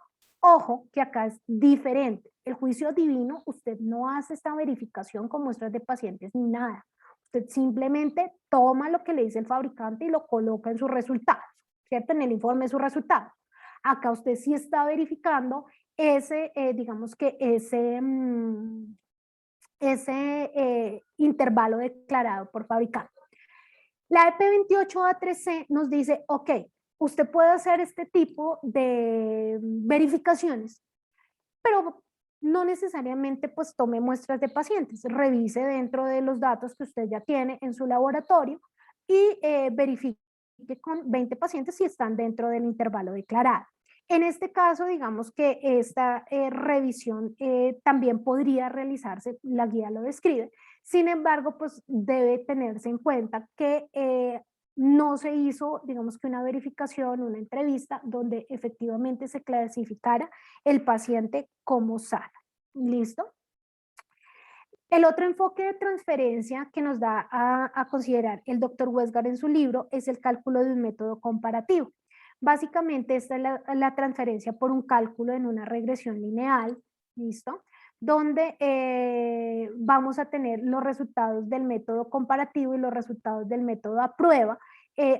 Ojo que acá es diferente. El juicio divino, usted no hace esta verificación con muestras de pacientes ni nada. Usted simplemente toma lo que le dice el fabricante y lo coloca en sus resultados, ¿cierto? En el informe de sus resultados. Acá usted sí está verificando digamos que ese intervalo declarado por fabricante. La EP28A3C nos dice, ok, usted puede hacer este tipo de verificaciones, pero no necesariamente pues tome muestras de pacientes, revise dentro de los datos que usted ya tiene en su laboratorio y verifique con 20 pacientes si están dentro del intervalo declarado. En este caso, digamos que esta revisión también podría realizarse, la guía lo describe, sin embargo, pues debe tenerse en cuenta que no se hizo, digamos que una verificación, una entrevista donde efectivamente se clasificara el paciente como sano. ¿Listo? El otro enfoque de transferencia que nos da a considerar el doctor Westgard en su libro es el cálculo de un método comparativo. Básicamente esta es la transferencia por un cálculo en una regresión lineal, ¿listo? Donde vamos a tener los resultados del método comparativo y los resultados del método a prueba.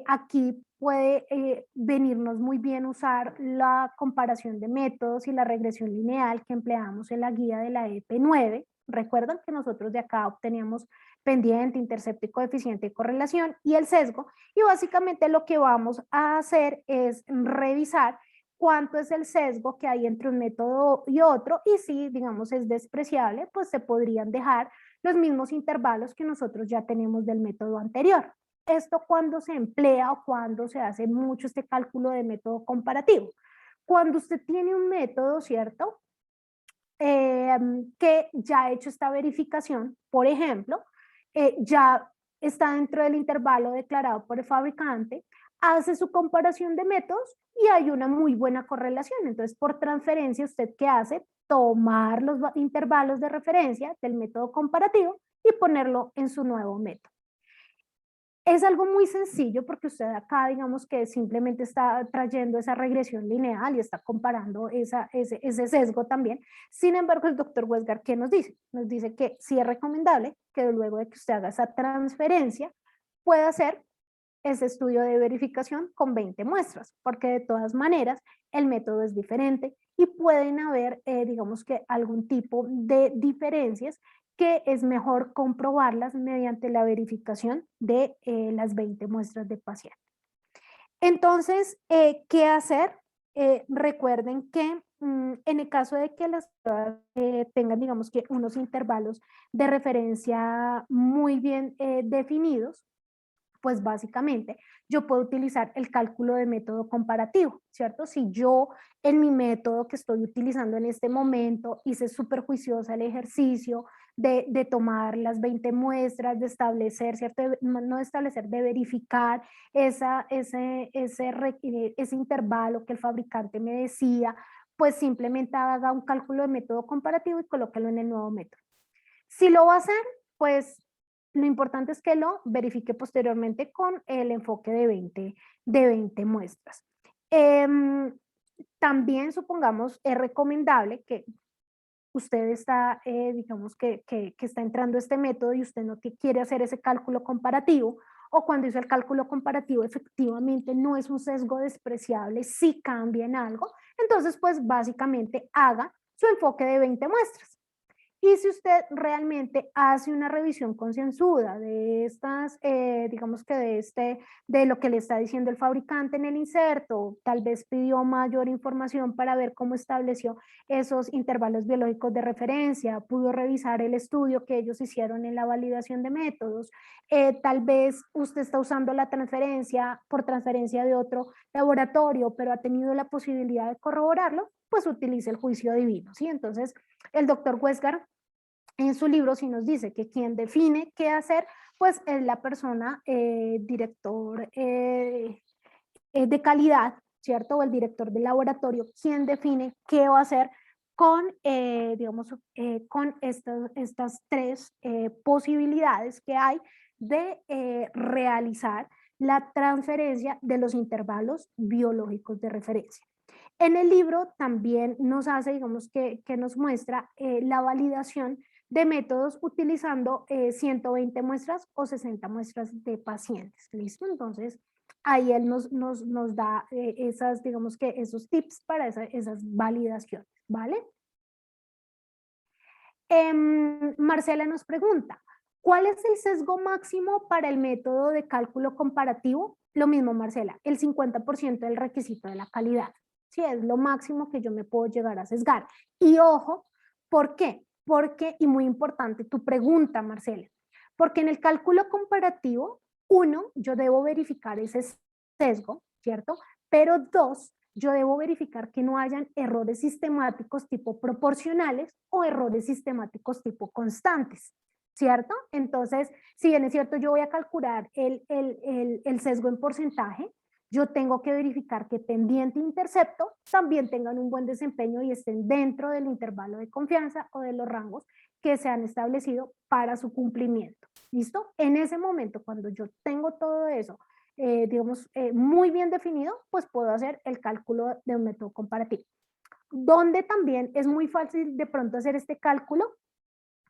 Aquí puede venirnos muy bien usar la comparación de métodos y la regresión lineal que empleamos en la guía de la EP9. Recuerdan que nosotros de acá obteníamos pendiente, intercepto y coeficiente de correlación y el sesgo, y básicamente lo que vamos a hacer es revisar cuánto es el sesgo que hay entre un método y otro, y si, digamos, es despreciable, pues se podrían dejar los mismos intervalos que nosotros ya tenemos del método anterior. Esto cuando se emplea o cuando se hace mucho este cálculo de método comparativo. Cuando usted tiene un método, ¿cierto? Que ya ha hecho esta verificación, por ejemplo, ya está dentro del intervalo declarado por el fabricante, hace su comparación de métodos y hay una muy buena correlación. Entonces, por transferencia, ¿usted qué hace? Tomar los intervalos de referencia del método comparativo y ponerlo en su nuevo método. Es algo muy sencillo porque usted acá, digamos que simplemente está trayendo esa regresión lineal y está comparando ese sesgo también. Sin embargo, el doctor Westgard, ¿qué nos dice? Nos dice que sí es recomendable que luego de que usted haga esa transferencia, pueda hacer ese estudio de verificación con 20 muestras, porque de todas maneras el método es diferente y pueden haber, digamos que algún tipo de diferencias que es mejor comprobarlas mediante la verificación de las 20 muestras de paciente. Entonces, ¿qué hacer? Recuerden que en el caso de que las pruebas tengan, digamos que unos intervalos de referencia muy bien definidos, pues básicamente yo puedo utilizar el cálculo de método comparativo, ¿cierto? Si yo en mi método que estoy utilizando en este momento hice súper juiciosa el ejercicio de tomar las 20 muestras, de establecer, ¿cierto? No de establecer, de verificar ese intervalo que el fabricante me decía, pues simplemente haga un cálculo de método comparativo y colóquelo en el nuevo método. Si lo va a hacer, pues lo importante es que lo verifique posteriormente con el enfoque de 20 muestras. También supongamos es recomendable que usted está, digamos que está entrando a este método y usted no quiere hacer ese cálculo comparativo, o cuando hizo el cálculo comparativo efectivamente no es un sesgo despreciable, si cambia en algo, entonces pues básicamente haga su enfoque de 20 muestras. Y si usted realmente hace una revisión concienzuda de estas, digamos que de lo que le está diciendo el fabricante en el inserto, tal vez pidió mayor información para ver cómo estableció esos intervalos biológicos de referencia, pudo revisar el estudio que ellos hicieron en la validación de métodos, tal vez usted está usando la transferencia por transferencia de otro laboratorio, pero ha tenido la posibilidad de corroborarlo, pues utilice el juicio divino, ¿sí? Entonces, el doctor Westgar en su libro sí nos dice que quien define qué hacer, pues es la persona director de calidad, ¿cierto? O el director del laboratorio, quien define qué va a hacer con, digamos, con estas tres posibilidades que hay de realizar la transferencia de los intervalos biológicos de referencia. En el libro también nos hace, digamos que nos muestra la validación de métodos utilizando 120 muestras o 60 muestras de pacientes. ¿Listo? Entonces, ahí él nos da esas, digamos que esos tips para esas validaciones, ¿vale? Marcela nos pregunta, ¿cuál es el sesgo máximo para el método de cálculo comparativo? Lo mismo, Marcela, el 50% del requisito de la calidad. Sí, es lo máximo que yo me puedo llegar a sesgar. Y ojo, ¿por qué? Porque, y muy importante tu pregunta, Marcela, porque en el cálculo comparativo, uno, yo debo verificar ese sesgo, ¿cierto? Pero dos, yo debo verificar que no hayan errores sistemáticos tipo proporcionales o errores sistemáticos tipo constantes, ¿cierto? Entonces, si bien es cierto, yo voy a calcular el sesgo en porcentaje, yo tengo que verificar que pendiente e intercepto también tengan un buen desempeño y estén dentro del intervalo de confianza o de los rangos que se han establecido para su cumplimiento. ¿Listo? En ese momento, cuando yo tengo todo eso, digamos, muy bien definido, pues puedo hacer el cálculo de un método comparativo. Donde también es muy fácil de pronto hacer este cálculo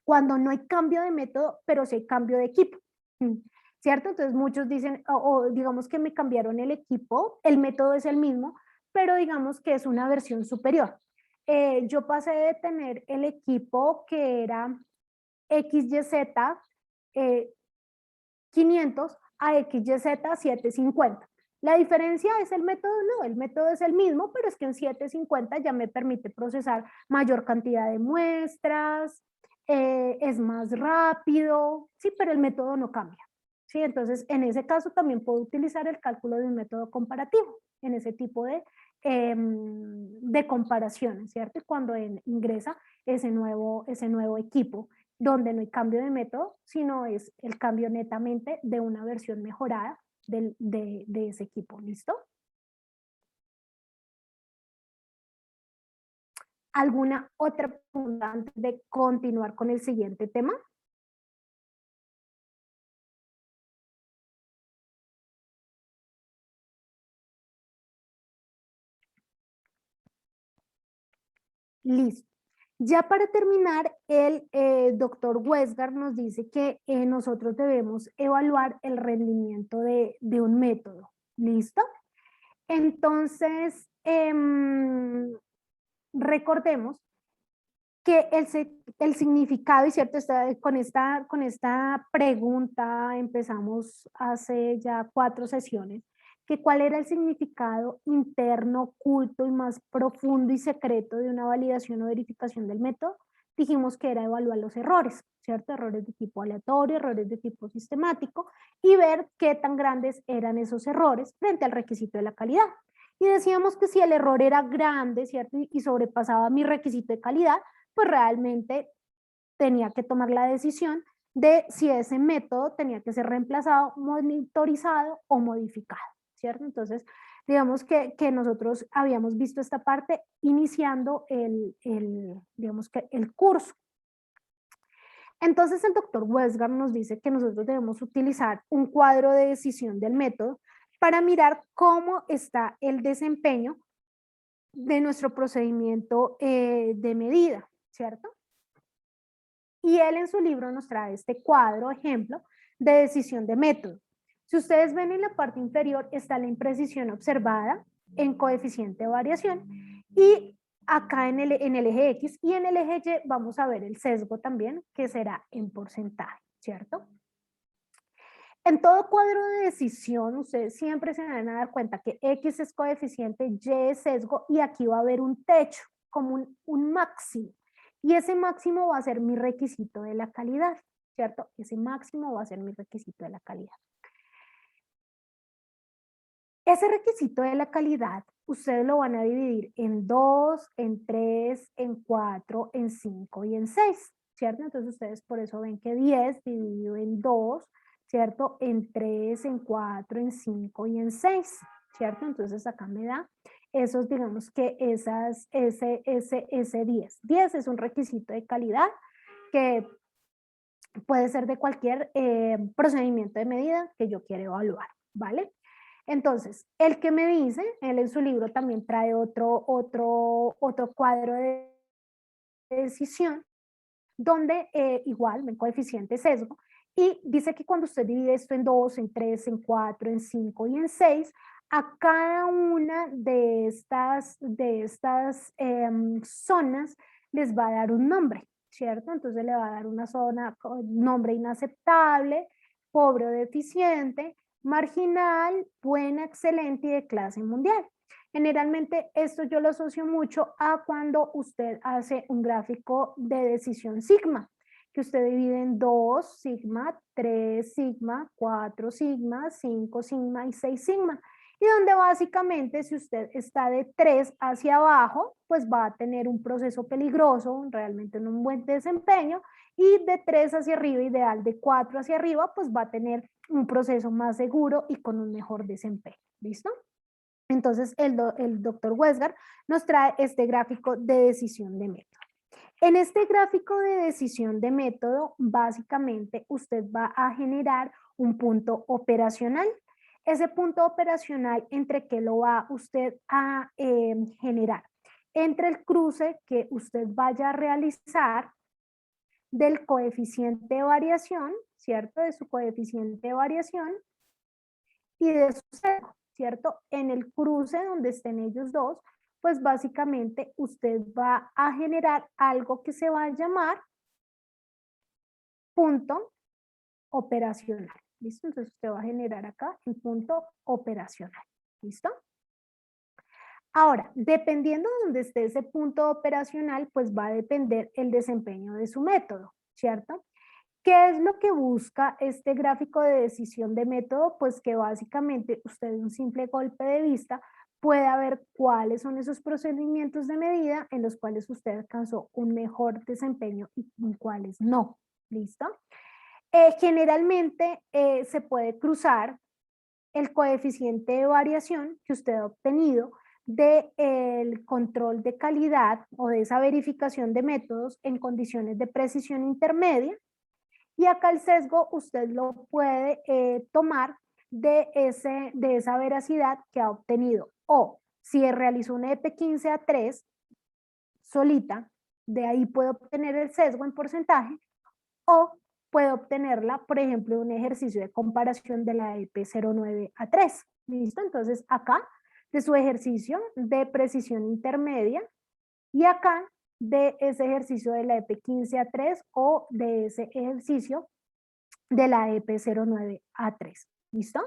cuando no hay cambio de método, pero sí hay cambio de equipo. ¿Cierto? Entonces muchos dicen, o digamos que me cambiaron el equipo, el método es el mismo, pero digamos que es una versión superior. Yo pasé de tener el equipo que era XYZ 500 a XYZ 750. La diferencia es el método, no, el método es el mismo, pero es que en 750 ya me permite procesar mayor cantidad de muestras, es más rápido, sí, pero el método no cambia. ¿Sí? Entonces, en ese caso también puedo utilizar el cálculo de un método comparativo, en ese tipo de comparaciones, ¿cierto? Y cuando ingresa ese nuevo equipo donde no hay cambio de método, sino es el cambio netamente de una versión mejorada de ese equipo. ¿Listo? ¿Alguna otra pregunta antes de continuar con el siguiente tema? Listo. Ya para terminar, el doctor Westgard nos dice que nosotros debemos evaluar el rendimiento de un método. ¿Listo? Entonces, recordemos que el significado, y cierto, con esta pregunta empezamos hace ya 4 sesiones, que cuál era el significado interno, oculto y más profundo y secreto de una validación o verificación del método. Dijimos que era evaluar los errores, ¿cierto? Errores de tipo aleatorio, errores de tipo sistemático, y ver qué tan grandes eran esos errores frente al requisito de la calidad. Y decíamos que si el error era grande, ¿cierto? Y sobrepasaba mi requisito de calidad, pues realmente tenía que tomar la decisión de si ese método tenía que ser reemplazado, monitorizado o modificado, ¿cierto? Entonces, digamos que nosotros habíamos visto esta parte iniciando digamos que el curso. Entonces, el doctor Westgard nos dice que nosotros debemos utilizar un cuadro de decisión del método para mirar cómo está el desempeño de nuestro procedimiento de medida, ¿cierto? Y él en su libro nos trae este cuadro, ejemplo, de decisión de método. Si ustedes ven en la parte inferior está la imprecisión observada en coeficiente de variación y acá en el eje X y en el eje Y vamos a ver el sesgo también, que será en porcentaje, ¿cierto? En todo cuadro de decisión, ustedes siempre se van a dar cuenta que X es coeficiente, Y es sesgo, y aquí va a haber un techo, como un máximo. Y ese máximo va a ser mi requisito de la calidad, ¿cierto? Ese máximo va a ser mi requisito de la calidad. Ese requisito de la calidad, ustedes lo van a dividir en 2, en 3, en 4, en 5 y en 6, ¿cierto? Entonces ustedes por eso ven que 10 dividido en 2, ¿cierto? En 3, en 4, en 5 y en 6, ¿cierto? Entonces acá me da esos, digamos que ese 10. 10 es un requisito de calidad que puede ser de cualquier procedimiento de medida que yo quiera evaluar, ¿vale? Entonces, el que me dice, él en su libro también trae otro cuadro de decisión, donde igual, en coeficiente sesgo, y dice que cuando usted divide esto en 2, en 3, en 4, en 5 y en 6, a cada una de estas zonas les va a dar un nombre, ¿cierto? Entonces le va a dar una zona con nombre inaceptable, pobre o deficiente, marginal, buena, excelente y de clase mundial. Generalmente esto yo lo asocio mucho a cuando usted hace un gráfico de decisión sigma, que usted divide en 2 sigma, 3 sigma, 4 sigma, 5 sigma y 6 sigma. Y donde básicamente si usted está de 3 hacia abajo, pues va a tener un proceso peligroso, realmente no un buen desempeño, y de 3 hacia arriba, ideal de 4 hacia arriba, pues va a tener un proceso más seguro y con un mejor desempeño. ¿Listo? Entonces, el doctor Westgard nos trae este gráfico de decisión de método. En este gráfico de decisión de método, básicamente usted va a generar un punto operacional. Ese punto operacional, ¿entre qué lo va usted a generar? Entre el cruce que usted vaya a realizar del coeficiente de variación, ¿cierto? De su coeficiente de variación y de su sesgo, ¿cierto? En el cruce donde estén ellos dos, pues básicamente usted va a generar algo que se va a llamar punto operacional, ¿listo? Entonces usted va a generar acá el punto operacional, ¿listo? Ahora, dependiendo de donde esté ese punto operacional, pues va a depender el desempeño de su método, ¿cierto? ¿Qué es lo que busca este gráfico de decisión de método? Pues que básicamente usted de un simple golpe de vista pueda ver cuáles son esos procedimientos de medida en los cuales usted alcanzó un mejor desempeño y en cuáles no. ¿Listo? Generalmente se puede cruzar el coeficiente de variación que usted ha obtenido del control de calidad o de esa verificación de métodos en condiciones de precisión intermedia. Y acá el sesgo usted lo puede tomar de esa veracidad que ha obtenido. O si realizó una EP15A3 solita, De ahí puedo obtener el sesgo en porcentaje o puedo obtenerla, por ejemplo, en un ejercicio de comparación de la EP09A3. ¿Listo? Entonces acá de su ejercicio de precisión intermedia y acá de ese ejercicio de la EP15A3 o de ese ejercicio de la EP09A3. ¿Listo?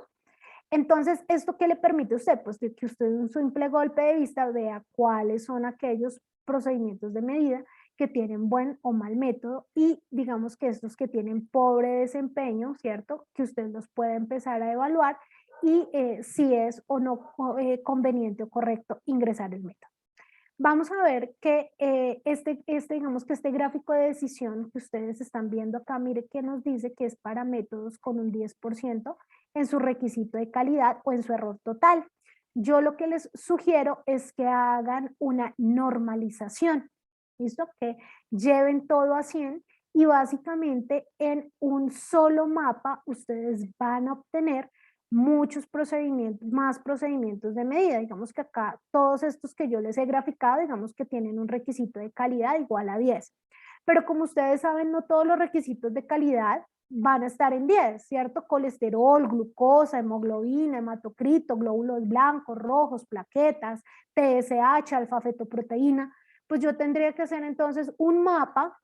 Entonces, ¿esto qué le permite a usted? Pues que usted en un simple golpe de vista vea cuáles son aquellos procedimientos de medida que tienen buen o mal método y digamos que estos que tienen pobre desempeño, ¿cierto? Que usted los puede empezar a evaluar y si es o no conveniente o correcto ingresar el método. Vamos a ver que digamos que este gráfico de decisión que ustedes están viendo acá, mire que nos dice que es para métodos con un 10% en su requisito de calidad o en su error total. Yo lo que les sugiero es que hagan una normalización, ¿listo? Que lleven todo a 100 y básicamente en un solo mapa ustedes van a obtener muchos procedimientos, más procedimientos de medida. Digamos que acá todos estos que yo les he graficado, digamos que tienen un requisito de calidad igual a 10. Pero como ustedes saben, no todos los requisitos de calidad van a estar en 10, ¿cierto? Colesterol, glucosa, hemoglobina, hematocrito, glóbulos blancos, rojos, plaquetas, TSH, alfa-fetoproteína. Pues yo tendría que hacer entonces un mapa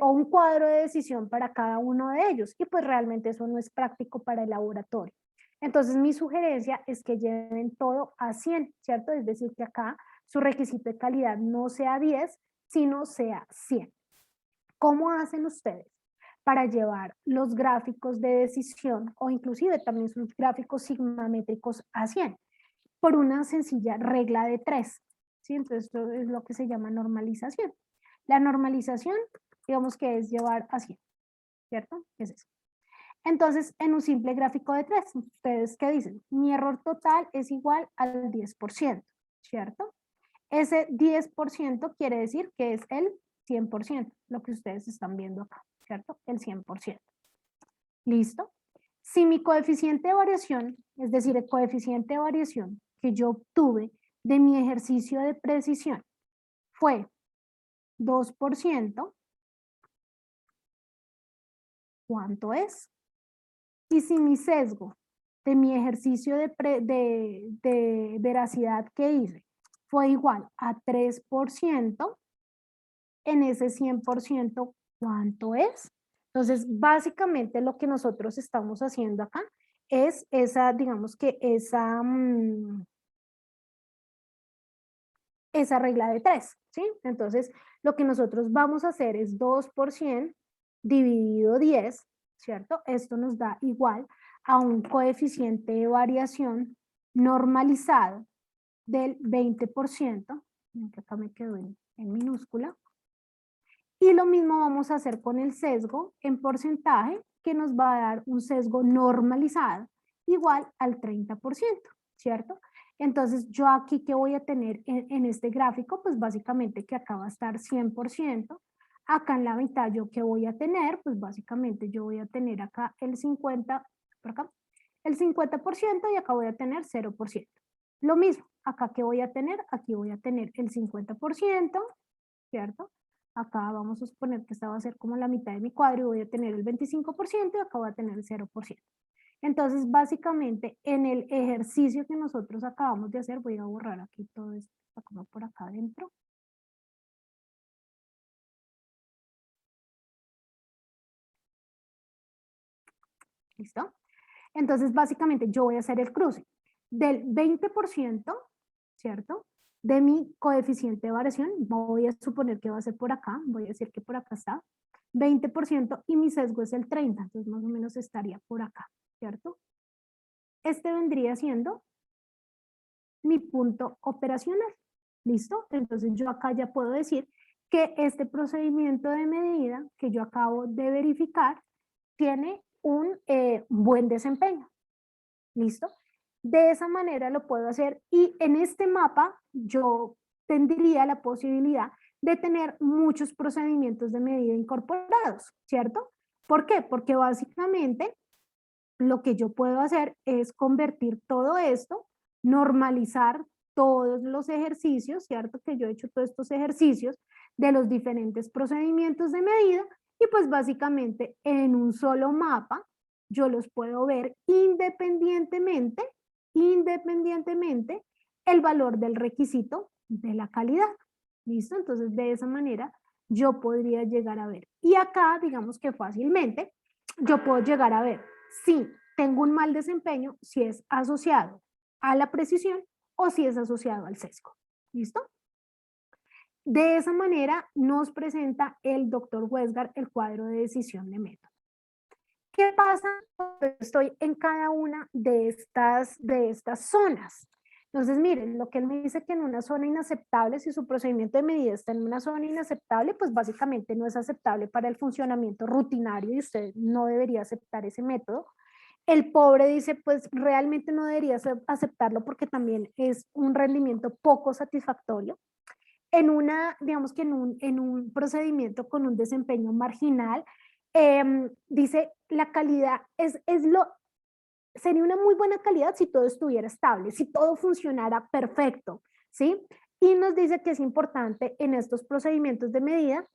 o un cuadro de decisión para cada uno de ellos. Y pues realmente eso no es práctico para el laboratorio. Entonces mi sugerencia es que lleven todo a 100, ¿cierto? Es decir, que acá su requisito de calidad no sea 10, sino sea 100. ¿Cómo hacen ustedes para llevar los gráficos de decisión o inclusive también sus gráficos sigmamétricos a 100? Por una sencilla regla de 3, ¿sí? Entonces esto es lo que se llama normalización. La normalización, digamos que es llevar a 100, ¿cierto? Es eso. Entonces, en un simple gráfico de 3, ¿ustedes qué dicen? Mi error total es igual al 10%, ¿cierto? Ese 10% quiere decir que es el 100%, lo que ustedes están viendo acá, ¿cierto? El 100%. ¿Listo? Si mi coeficiente de variación, es decir, el coeficiente de variación que yo obtuve de mi ejercicio de precisión fue 2%, ¿cuánto es? Y si mi sesgo de mi ejercicio de veracidad que hice fue igual a 3%, en ese 100%, ¿cuánto es? Entonces, básicamente lo que nosotros estamos haciendo acá es esa, digamos que esa regla de 3, ¿sí? Entonces, lo que nosotros vamos a hacer es 2% dividido 10, ¿cierto? Esto nos da igual a un coeficiente de variación normalizado del 20%, que acá me quedó en minúscula, y lo mismo vamos a hacer con el sesgo en porcentaje, que nos va a dar un sesgo normalizado igual al 30%, ¿cierto? Entonces, yo aquí, ¿qué voy a tener en este gráfico? Pues básicamente que acá va a estar 100%. Acá en la mitad, ¿yo qué voy a tener? Pues básicamente yo voy a tener acá el 50%, por acá, el 50% y acá voy a tener 0%. Lo mismo, acá ¿qué voy a tener? Aquí voy a tener el 50%, ¿cierto? Acá vamos a suponer que esta va a ser como la mitad de mi cuadro y voy a tener el 25% y acá voy a tener el 0%. Entonces, básicamente, en el ejercicio que nosotros acabamos de hacer, voy a borrar aquí todo esto, como por acá adentro. ¿Listo? Entonces, básicamente, yo voy a hacer el cruce del 20%, ¿cierto? De mi coeficiente de variación, voy a suponer que va a ser por acá, voy a decir que por acá está, 20% y mi sesgo es el 30%, entonces más o menos estaría por acá, ¿cierto? Este vendría siendo mi punto operacional, ¿listo? Entonces yo acá ya puedo decir que este procedimiento de medida que yo acabo de verificar tiene un buen desempeño, ¿listo? De esa manera lo puedo hacer y en este mapa yo tendría la posibilidad de tener muchos procedimientos de medida incorporados, ¿cierto? ¿Por qué? Porque básicamente lo que yo puedo hacer es convertir todo esto, normalizar todos los ejercicios, ¿cierto? Que yo he hecho todos estos ejercicios, de los diferentes procedimientos de medida y pues básicamente en un solo mapa yo los puedo ver independientemente el valor del requisito de la calidad. ¿Listo? Entonces de esa manera yo podría llegar a ver. Y acá digamos que fácilmente yo puedo llegar a ver si tengo un mal desempeño, si es asociado a la precisión o si es asociado al sesgo. ¿Listo? De esa manera nos presenta el doctor Westgard el cuadro de decisión de método. ¿Qué pasa cuando estoy en cada una de estas zonas? Entonces, miren, lo que él me dice que en una zona inaceptable, si su procedimiento de medida está en una zona inaceptable, pues básicamente no es aceptable para el funcionamiento rutinario y usted no debería aceptar ese método. El pobre dice, pues realmente no debería aceptarlo porque también es un rendimiento poco satisfactorio. En una, digamos que en un procedimiento con un desempeño marginal, dice la calidad sería una muy buena calidad si todo estuviera estable, si todo funcionara perfecto, ¿sí? Y nos dice que es importante en estos procedimientos de medida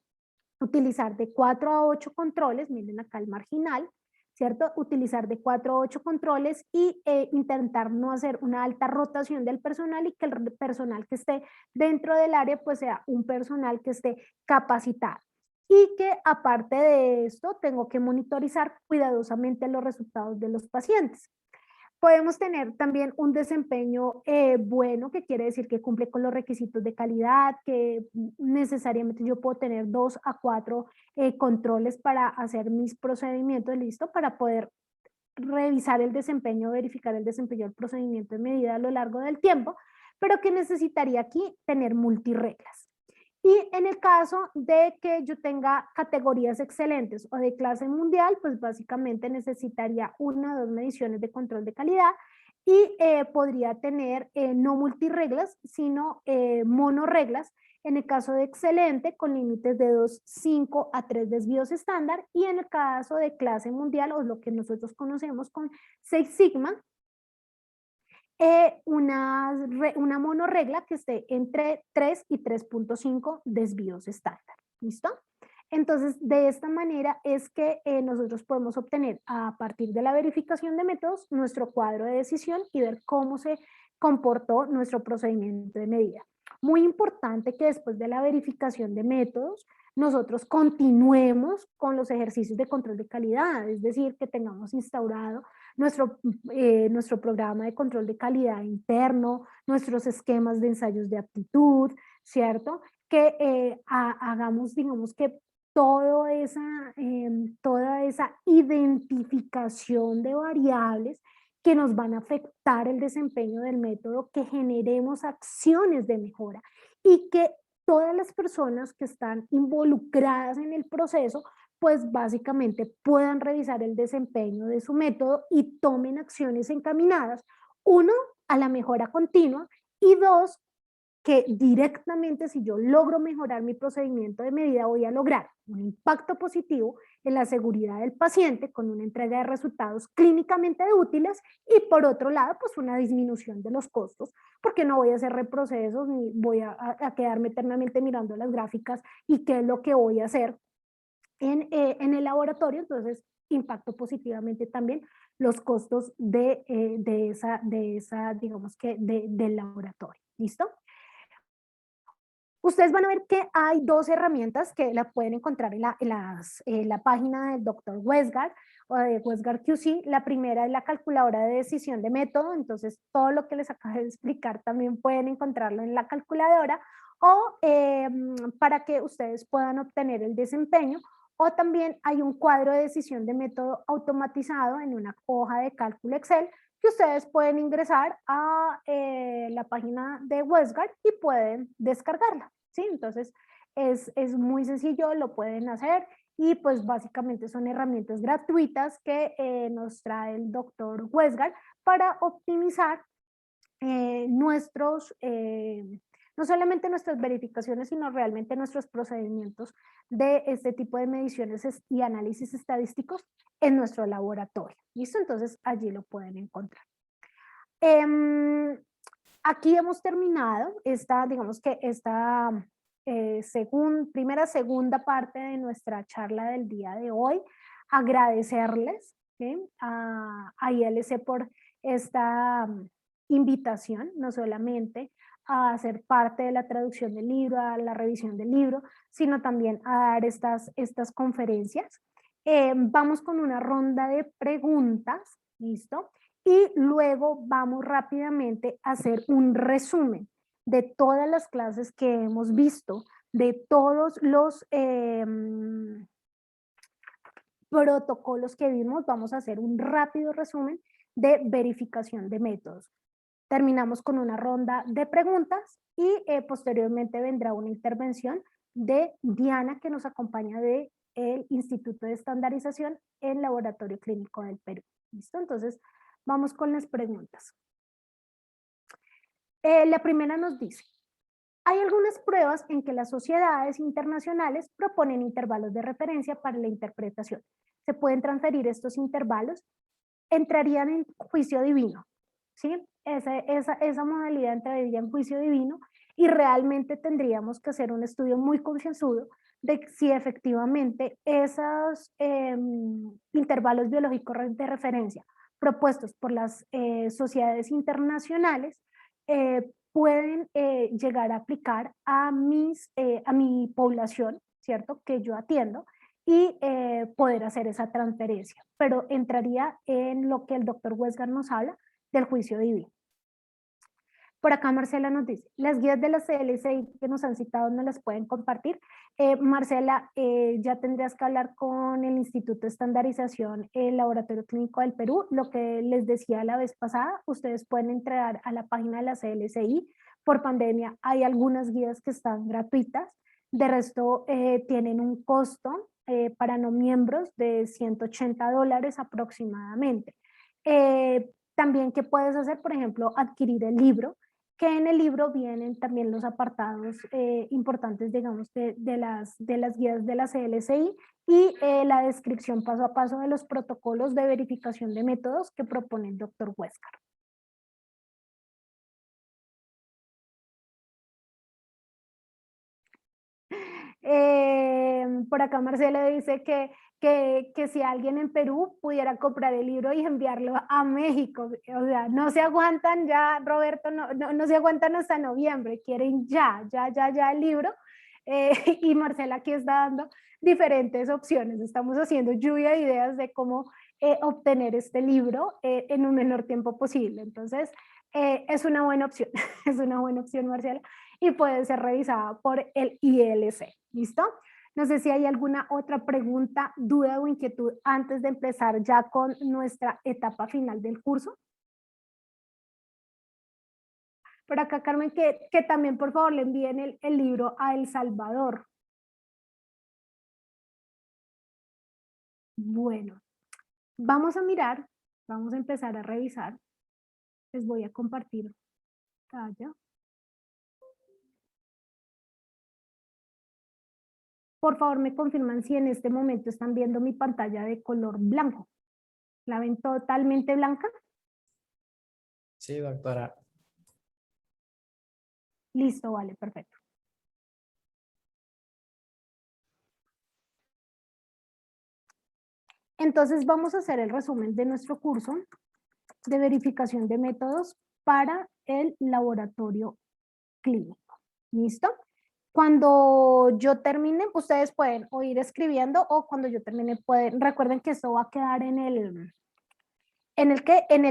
utilizar de 4 a 8 controles, miren acá el marginal, ¿cierto? Utilizar de 4 a 8 controles y intentar no hacer una alta rotación del personal y que el personal que esté dentro del área pues sea un personal que esté capacitado. Y que aparte de esto tengo que monitorizar cuidadosamente los resultados de los pacientes. Podemos tener también un desempeño bueno, que quiere decir que cumple con los requisitos de calidad, que necesariamente yo puedo tener 2 a 4 controles para hacer mis procedimientos, listo, para poder revisar el desempeño, verificar el desempeño del procedimiento de medida a lo largo del tiempo, pero que necesitaría aquí tener multireglas. Y en el caso de que yo tenga categorías excelentes o de clase mundial, pues básicamente necesitaría una o dos mediciones de control de calidad y podría tener no multireglas, sino monorreglas. En el caso de excelente, con límites de 2, 5 a 3 desvíos estándar. Y en el caso de clase mundial, o lo que nosotros conocemos con 6 sigma, una monorregla que esté entre 3 y 3.5 desvíos estándar. ¿Listo? Entonces, de esta manera es que nosotros podemos obtener a partir de la verificación de métodos nuestro cuadro de decisión y ver cómo se comportó nuestro procedimiento de medida. Muy importante que después de la verificación de métodos, nosotros continuemos con los ejercicios de control de calidad, es decir, que tengamos instaurado nuestro programa de control de calidad interno, nuestros esquemas de ensayos de aptitud, ¿cierto? Que hagamos, digamos que toda esa identificación de variables que nos van a afectar el desempeño del método, que generemos acciones de mejora y que todas las personas que están involucradas en el proceso pues básicamente puedan revisar el desempeño de su método y tomen acciones encaminadas, uno, a la mejora continua y dos, que directamente si yo logro mejorar mi procedimiento de medida voy a lograr un impacto positivo en la seguridad del paciente con una entrega de resultados clínicamente útiles y por otro lado pues una disminución de los costos porque no voy a hacer reprocesos ni voy a quedarme eternamente mirando las gráficas y qué es lo que voy a hacer en el laboratorio, entonces impacto positivamente también los costos digamos que del laboratorio. ¿Listo? Ustedes van a ver que hay dos herramientas que la pueden encontrar en la página del Dr. Westgard o de Westgard QC. La primera es la calculadora de decisión de método, entonces todo lo que les acabo de explicar también pueden encontrarlo en la calculadora o para que ustedes puedan obtener el desempeño. O también hay un cuadro de decisión de método automatizado en una hoja de cálculo Excel que ustedes pueden ingresar a la página de Westgard y pueden descargarla, ¿sí? Entonces es muy sencillo, lo pueden hacer y pues básicamente son herramientas gratuitas que nos trae el doctor Westgard para optimizar no solamente nuestras verificaciones, sino realmente nuestros procedimientos de este tipo de mediciones y análisis estadísticos en nuestro laboratorio. ¿Listo? Entonces allí lo pueden encontrar. Aquí hemos terminado digamos que esta segunda parte de nuestra charla del día de hoy. Agradecerles, ¿sí?, a ILC por esta invitación, no solamente a ser parte de la traducción del libro, a la revisión del libro, sino también a dar estas conferencias. Vamos con una ronda de preguntas, ¿listo? Y luego vamos rápidamente a hacer un resumen de todas las clases que hemos visto, de todos los protocolos que vimos. Vamos a hacer un rápido resumen de verificación de métodos. Terminamos con una ronda de preguntas y posteriormente vendrá una intervención de Diana, que nos acompaña del Instituto de Estandarización en Laboratorio Clínico del Perú. ¿Listo? Entonces, vamos con las preguntas. La primera nos dice: hay algunas pruebas en que las sociedades internacionales proponen intervalos de referencia para la interpretación. ¿Se pueden transferir estos intervalos? Entrarían en juicio divino, ¿sí? Esa modalidad entraría en juicio divino y realmente tendríamos que hacer un estudio muy concienzudo de si efectivamente esos intervalos biológicos de referencia propuestos por las sociedades internacionales pueden llegar a aplicar a mi población, ¿cierto?, que yo atiendo, y poder hacer esa transferencia. Pero entraría en lo que el doctor Westgar nos habla del juicio divino. Por acá Marcela nos dice: las guías de la CLCI que nos han citado no las pueden compartir. Marcela, ya tendrías que hablar con el Instituto de Estandarización, el Laboratorio Clínico del Perú. Lo que les decía la vez pasada, ustedes pueden entrar a la página de la CLCI. Por pandemia hay algunas guías que están gratuitas. De resto, tienen un costo para no miembros de $180 aproximadamente. También, ¿qué puedes hacer? Por ejemplo, adquirir el libro, que en el libro vienen también los apartados importantes, digamos, de las guías de la CLCI y la descripción paso a paso de los protocolos de verificación de métodos que propone el doctor Westgar. Por acá Marcela dice que si alguien en Perú pudiera comprar el libro y enviarlo a México. O sea, no se aguantan ya, Roberto, no se aguantan hasta noviembre, quieren ya el libro. Y Marcela aquí está dando diferentes opciones. Estamos haciendo lluvia de ideas de cómo obtener este libro en un menor tiempo posible. Entonces, es una buena opción, es una buena opción, Marcela, y puede ser revisada por el ILC. ¿Listo? No sé si hay alguna otra pregunta, duda o inquietud antes de empezar ya con nuestra etapa final del curso. Por acá, Carmen, que también por favor le envíen el libro a El Salvador. Bueno, vamos a mirar, vamos a empezar a revisar. Les voy a compartir pantalla. Por favor, me confirman si en este momento están viendo mi pantalla de color blanco. ¿La ven totalmente blanca? Sí, doctora. Listo, vale, perfecto. Entonces vamos a hacer el resumen de nuestro curso de verificación de métodos para el laboratorio clínico. ¿Listo? Cuando yo termine, ustedes pueden o ir escribiendo o cuando yo termine recuerden que esto va a quedar en el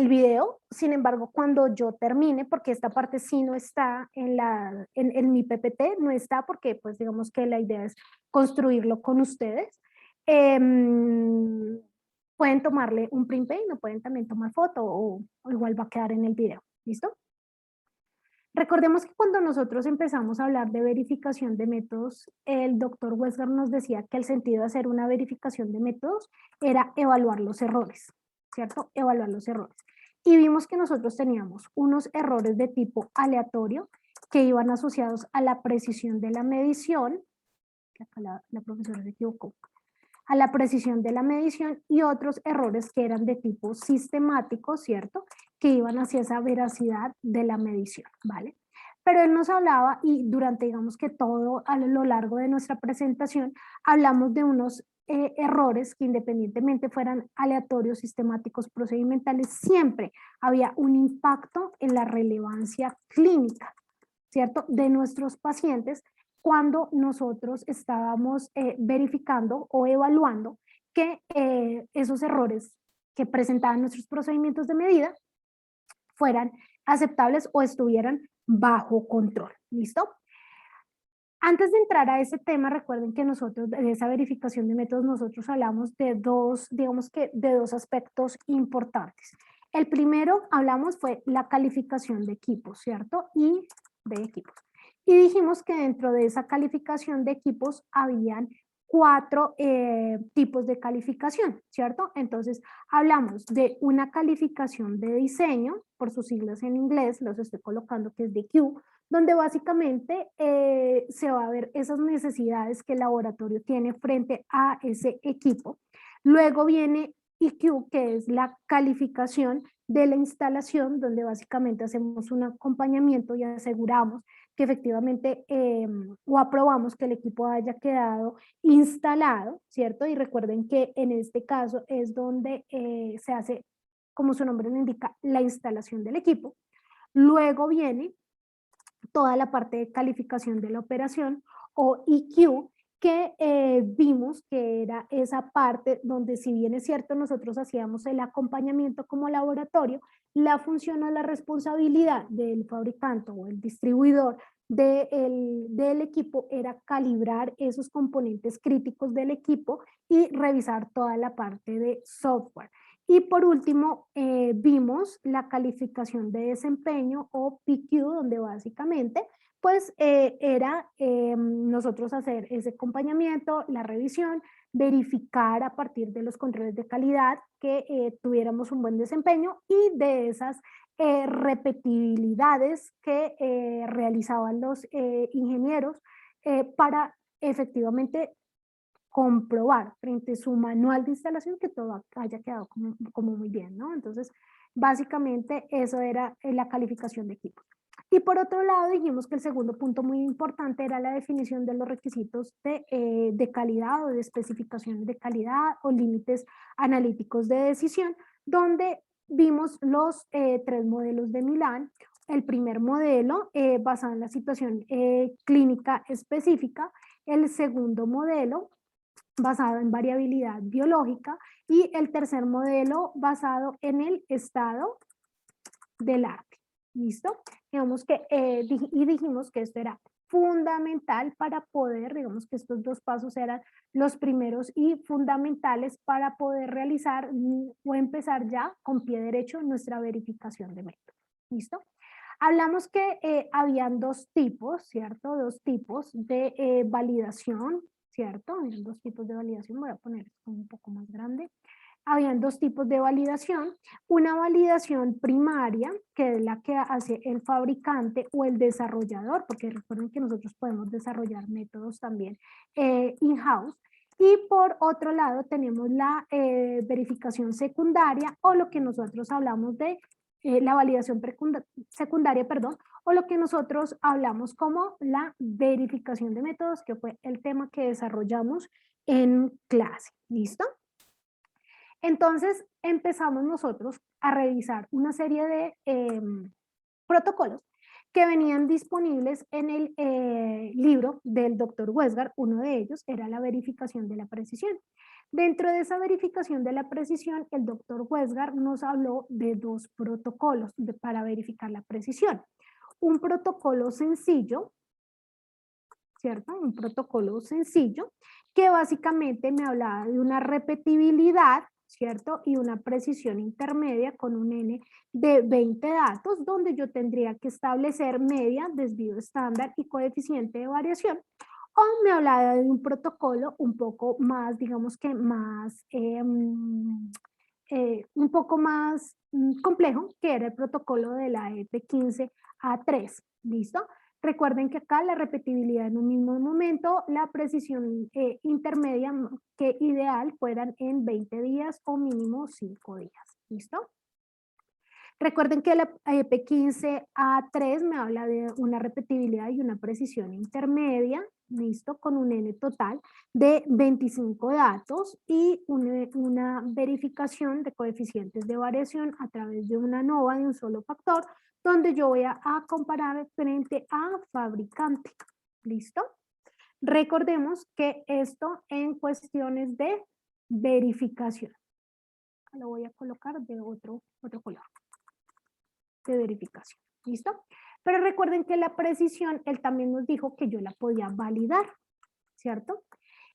video. Sin embargo, cuando yo termine, porque esta parte sí no está en mi PPT, no está porque pues digamos que la idea es construirlo con ustedes. Pueden tomarle un print y no pueden también tomar foto o igual va a quedar en el video. ¿Listo? Recordemos que cuando nosotros empezamos a hablar de verificación de métodos, el doctor Westgar nos decía que el sentido de hacer una verificación de métodos era evaluar los errores, ¿cierto? Evaluar los errores. Y vimos que nosotros teníamos unos errores de tipo aleatorio que iban asociados a la precisión de la medición. Acá la profesora se equivocó. A la precisión de la medición y otros errores que eran de tipo sistemático, ¿cierto? Que iban hacia esa veracidad de la medición, ¿vale? pero él nos hablaba y durante, digamos que todo a lo largo de nuestra presentación, hablamos de unos errores que independientemente fueran aleatorios, sistemáticos, procedimentales, siempre había un impacto en la relevancia clínica, ¿cierto?, de nuestros pacientes cuando nosotros estábamos verificando o evaluando que esos errores que presentaban nuestros procedimientos de medida fueran aceptables o estuvieran bajo control. ¿Listo? Antes de entrar a ese tema, recuerden que nosotros, de esa verificación de métodos, nosotros hablamos de dos, digamos que de dos aspectos importantes. El primero, hablamos, fue la calificación de equipos, ¿cierto? Y de equipos. Y dijimos que dentro de esa calificación de equipos habían 4 tipos de calificación, ¿cierto? Entonces, hablamos de una calificación de diseño, por sus siglas en inglés, los estoy colocando que es DQ, donde básicamente se va a ver esas necesidades que el laboratorio tiene frente a ese equipo. Luego viene EQ, que es la calificación de la instalación, donde básicamente hacemos un acompañamiento y aseguramos que efectivamente o aprobamos que el equipo haya quedado instalado, ¿cierto? Y recuerden que en este caso es donde se hace, como su nombre lo indica, la instalación del equipo. Luego viene toda la parte de calificación de la operación o EQ, que vimos que era esa parte donde, si bien es cierto, nosotros hacíamos el acompañamiento como laboratorio, la función o la responsabilidad del fabricante o el distribuidor del equipo era calibrar esos componentes críticos del equipo y revisar toda la parte de software. Y por último, vimos la calificación de desempeño o PQ, donde básicamente pues era nosotros hacer ese acompañamiento, la revisión, verificar a partir de los controles de calidad que tuviéramos un buen desempeño y de esas repetibilidades que realizaban los ingenieros para efectivamente comprobar frente a su manual de instalación que todo haya quedado como muy bien, ¿no? Entonces, básicamente eso era la calificación de equipos. Y por otro lado, dijimos que el segundo punto muy importante era la definición de los requisitos de calidad o de especificaciones de calidad o límites analíticos de decisión, donde vimos los 3 modelos de Milán. El primer modelo basado en la situación clínica específica, el segundo modelo basado en variabilidad biológica y el tercer modelo basado en el estado del arte. ¿Listo? Digamos que, y dijimos que esto era fundamental para poder, digamos que estos 2 pasos eran los primeros y fundamentales para poder realizar o empezar ya con pie derecho nuestra verificación de método. ¿Listo? Hablamos que habían 2 tipos, ¿cierto? 2 tipos de validación, ¿cierto? Habían 2 tipos de validación, voy a poner esto un poco más grande. Habían 2 tipos de validación, una validación primaria, que es la que hace el fabricante o el desarrollador, porque recuerden que nosotros podemos desarrollar métodos también in-house, y por otro lado tenemos la verificación secundaria o lo que nosotros hablamos de la validación secundaria, perdón, o lo que nosotros hablamos como la verificación de métodos, que fue el tema que desarrollamos en clase. ¿Listo? Entonces empezamos nosotros a revisar una serie de protocolos que venían disponibles en el libro del doctor Westgard. Uno de ellos era la verificación de la precisión. Dentro de esa verificación de la precisión, el doctor Westgard nos habló de 2 protocolos para verificar la precisión. Un protocolo sencillo, ¿cierto? Un protocolo sencillo que básicamente me hablaba de una repetibilidad, ¿cierto? Y una precisión intermedia con un N de 20 datos, donde yo tendría que establecer media, desvío estándar y coeficiente de variación. O me hablaba de un protocolo un poco más, digamos que más, un poco más complejo, que era el protocolo de la EP15A3. ¿Listo? Recuerden que acá la repetibilidad en un mismo momento, la precisión intermedia, que ideal fueran en 20 días o mínimo 5 días. ¿Listo? Recuerden que la EP15A3 me habla de una repetibilidad y una precisión intermedia, listo, con un N total de 25 datos y una verificación de coeficientes de variación a través de una ANOVA de un solo factor, donde yo voy a comparar frente a fabricante, ¿listo? Recordemos que esto en cuestiones de verificación. Lo voy a colocar de otro color de verificación, ¿listo? Pero recuerden que la precisión, él también nos dijo que yo la podía validar, ¿cierto?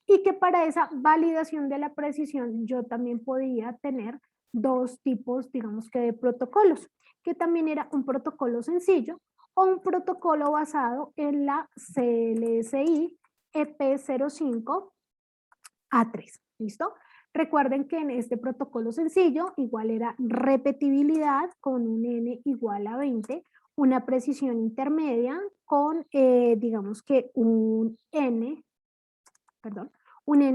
Y que para esa validación de la precisión yo también podía tener dos tipos, digamos que de protocolos, que también era un protocolo sencillo o un protocolo basado en la CLSI EP05A3, ¿listo? Recuerden que en este protocolo sencillo igual era repetibilidad con un N igual a 20, una precisión intermedia con, digamos que un N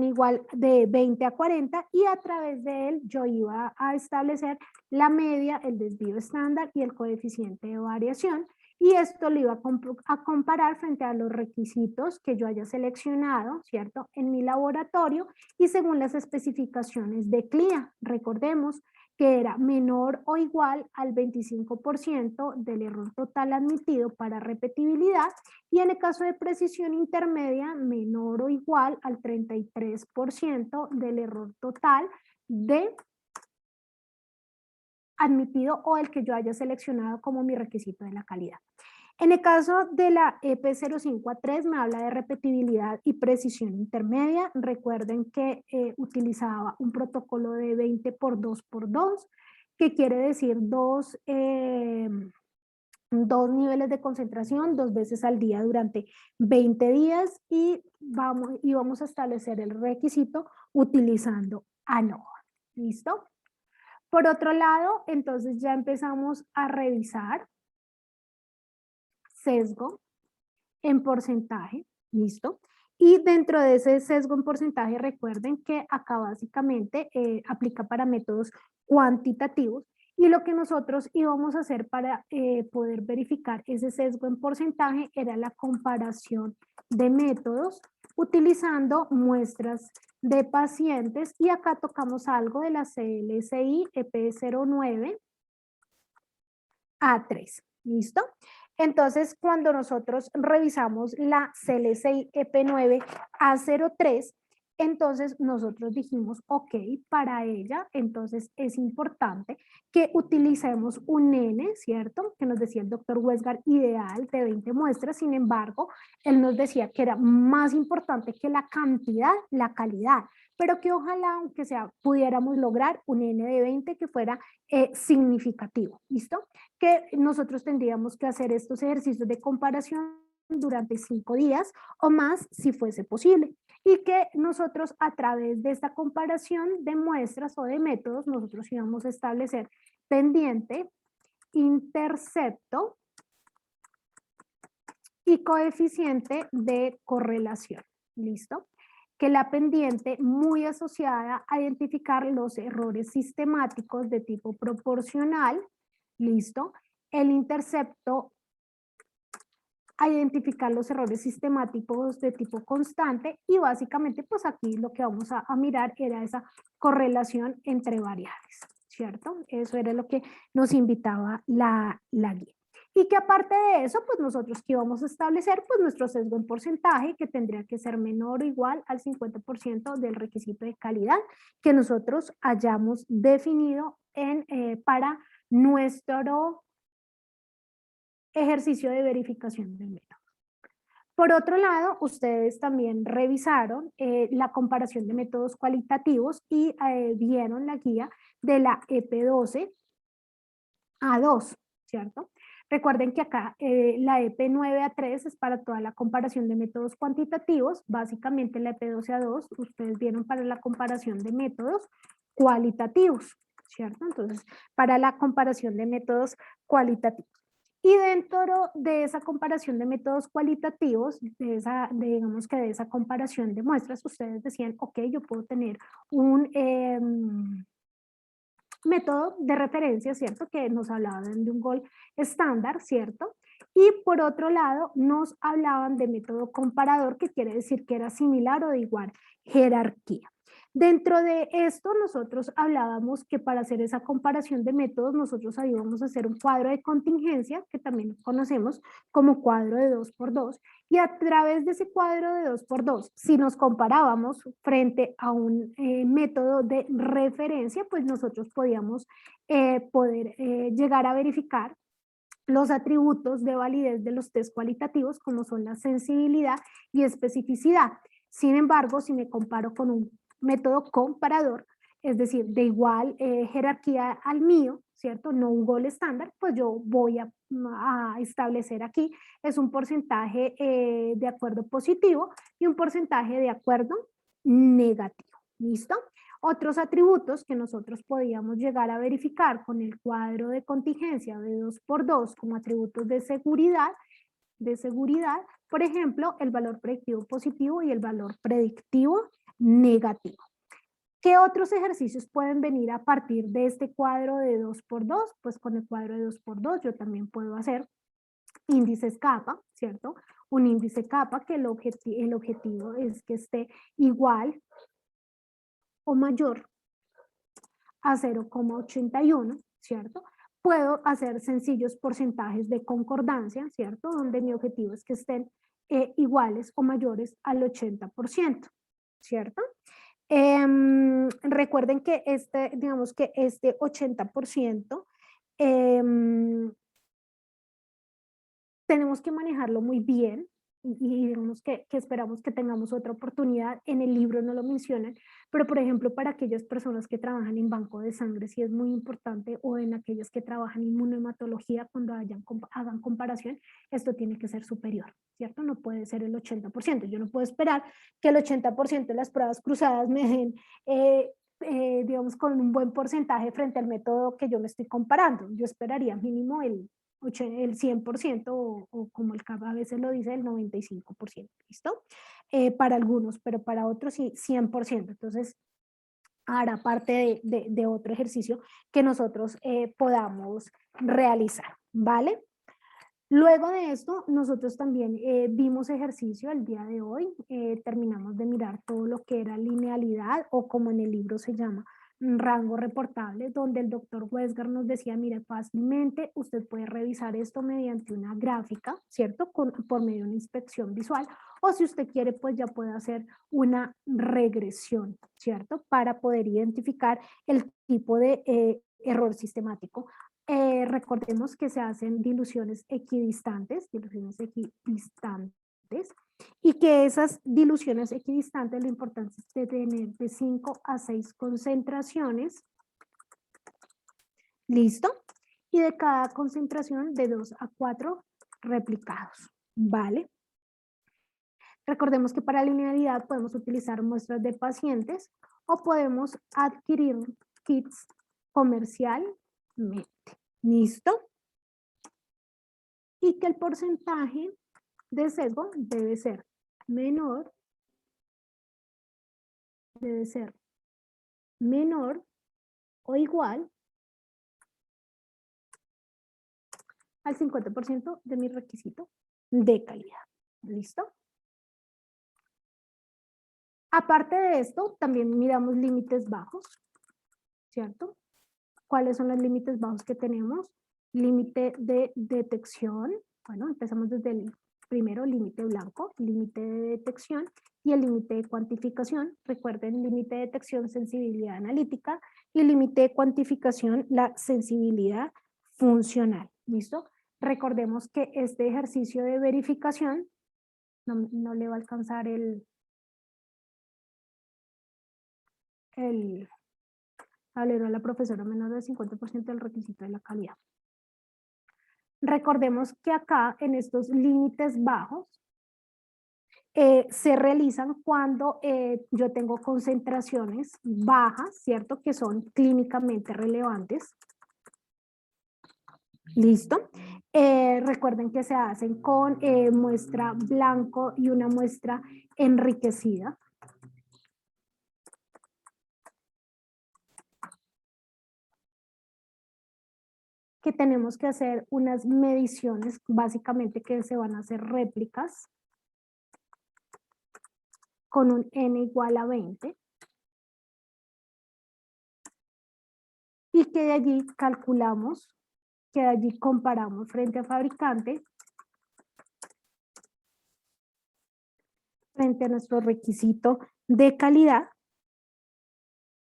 igual de 20 a 40 y a través de él yo iba a establecer la media, el desvío estándar y el coeficiente de variación y esto lo iba a comparar frente a los requisitos que yo haya seleccionado, ¿cierto? En mi laboratorio y según las especificaciones de CLIA. Recordemos que era menor o igual al 25% del error total admitido para repetibilidad y en el caso de precisión intermedia, menor o igual al 33% del error total de admitido o el que yo haya seleccionado como mi requisito de la calidad. En el caso de la EP05A3 me habla de repetibilidad y precisión intermedia. Recuerden que utilizaba un protocolo de 20 por 2 por 2, que quiere decir dos niveles de concentración 2 veces al día durante 20 días y vamos a establecer el requisito utilizando ANOVA. ¿Listo? Por otro lado, entonces ya empezamos a revisar sesgo en porcentaje, ¿listo? Y dentro de ese sesgo en porcentaje, recuerden que acá básicamente aplica para métodos cuantitativos y lo que nosotros íbamos a hacer para poder verificar ese sesgo en porcentaje era la comparación de métodos utilizando muestras de pacientes y acá tocamos algo de la CLSI EP09A3, ¿listo? Entonces, cuando nosotros revisamos la CLSI EP9A03, entonces nosotros dijimos, ok, para ella, entonces es importante que utilicemos un N, ¿cierto? Que nos decía el doctor Westgard, ideal de 20 muestras, sin embargo, él nos decía que era más importante que la cantidad, la calidad, pero que ojalá, aunque sea, pudiéramos lograr un N de 20 que fuera significativo, ¿listo? Que nosotros tendríamos que hacer estos ejercicios de comparación durante 5 días o más si fuese posible y que nosotros a través de esta comparación de muestras o de métodos nosotros íbamos a establecer pendiente, intercepto y coeficiente de correlación, ¿listo? Que la pendiente muy asociada a identificar los errores sistemáticos de tipo proporcional, ¿listo? El intercepto a identificar los errores sistemáticos de tipo constante y básicamente pues aquí lo que vamos a mirar era esa correlación entre variables, ¿cierto? Eso era lo que nos invitaba la guía. Y que aparte de eso, pues nosotros que íbamos a establecer pues nuestro sesgo en porcentaje que tendría que ser menor o igual al 50% del requisito de calidad que nosotros hayamos definido para nuestro ejercicio de verificación del método. Por otro lado, ustedes también revisaron la comparación de métodos cualitativos y vieron la guía de la EP12A2, ¿cierto? Recuerden que acá la EP9A3 es para toda la comparación de métodos cuantitativos, básicamente la EP12A2 ustedes vieron para la comparación de métodos cualitativos, ¿cierto? Entonces, para la comparación de métodos cualitativos. Y dentro de esa comparación de métodos cualitativos, digamos que de esa comparación de muestras, ustedes decían, ok, yo puedo tener un método de referencia, ¿cierto? Que nos hablaban de un gol estándar, ¿cierto? Y por otro lado, nos hablaban de método comparador, que quiere decir que era similar o de igual jerarquía. Dentro de esto, nosotros hablábamos que para hacer esa comparación de métodos, nosotros íbamos a hacer un cuadro de contingencia, que también conocemos como cuadro de 2x2, y a través de ese cuadro de 2x2, si nos comparábamos frente a un método de referencia, pues nosotros podíamos llegar a verificar los atributos de validez de los test cualitativos, como son la sensibilidad y especificidad. Sin embargo, si me comparo con un método comparador, es decir, de igual jerarquía al mío, ¿cierto? No un gol estándar, pues yo voy a establecer aquí, es un porcentaje de acuerdo positivo y un porcentaje de acuerdo negativo. ¿Listo? Otros atributos que nosotros podíamos llegar a verificar con el cuadro de contingencia de 2x2 como atributos de seguridad, por ejemplo, el valor predictivo positivo y el valor predictivo negativo. ¿Qué otros ejercicios pueden venir a partir de este cuadro de 2x2? Pues con el cuadro de 2x2 yo también puedo hacer índices kappa, ¿cierto? Un índice kappa que el objetivo es que esté igual o mayor a 0,81, ¿cierto? Puedo hacer sencillos porcentajes de concordancia, ¿cierto? Donde mi objetivo es que estén iguales o mayores al 80%, ¿cierto? Recuerden que digamos que este 80% tenemos que manejarlo muy bien y digamos que esperamos que tengamos otra oportunidad. En el libro no lo mencionan, pero por ejemplo para aquellas personas que trabajan en banco de sangre sí es muy importante, o en aquellas que trabajan en inmunohematología, cuando hagan comparación, esto tiene que ser superior, ¿cierto? No puede ser el 80%. Yo no puedo esperar que el 80% de las pruebas cruzadas me den digamos, con un buen porcentaje frente al método que yo me estoy comparando. Yo esperaría mínimo el 100% o como el CAP a veces lo dice, el 95%, ¿listo? Para algunos, pero para otros sí, 100%. Entonces, hará parte de otro ejercicio que nosotros podamos realizar, ¿vale? Luego de esto, nosotros también vimos ejercicio el día de hoy, terminamos de mirar todo lo que era linealidad, o como en el libro se llama, rango reportable, donde el doctor Westgar nos decía, mire, fácilmente usted puede revisar esto mediante una gráfica, ¿cierto? Por medio de una inspección visual, o si usted quiere, pues ya puede hacer una regresión, ¿cierto? Para poder identificar el tipo de error sistemático. Recordemos que se hacen diluciones equidistantes, y que esas diluciones equidistantes, lo importante es tener de 5 a 6 concentraciones, ¿listo? Y de cada concentración de 2 a 4 replicados, ¿vale? Recordemos que para linealidad podemos utilizar muestras de pacientes o podemos adquirir kits comercialmente. ¿Listo? Y que el porcentaje de sesgo debe ser menor o igual al 50% de mi requisito de calidad. ¿Listo? Aparte de esto, también miramos límites bajos, ¿cierto? ¿Cuáles son los límites bajos que tenemos? Límite de detección. Bueno, empezamos desde el primero, límite blanco, límite de detección y el límite de cuantificación. Recuerden, límite de detección, sensibilidad analítica, y límite de cuantificación, la sensibilidad funcional. ¿Listo? Recordemos que este ejercicio de verificación no le va a alcanzar el tablero a la profesora, menos del 50% del requisito de la calidad. Recordemos que acá en estos límites bajos se realizan cuando yo tengo concentraciones bajas, ¿cierto? Que son clínicamente relevantes. ¿Listo? Recuerden que se hacen con muestra blanco y una muestra enriquecida. que tenemos que hacer unas mediciones, básicamente que se van a hacer réplicas con un n igual a 20. Y que de allí calculamos, que de allí comparamos frente al fabricante, frente a nuestro requisito de calidad.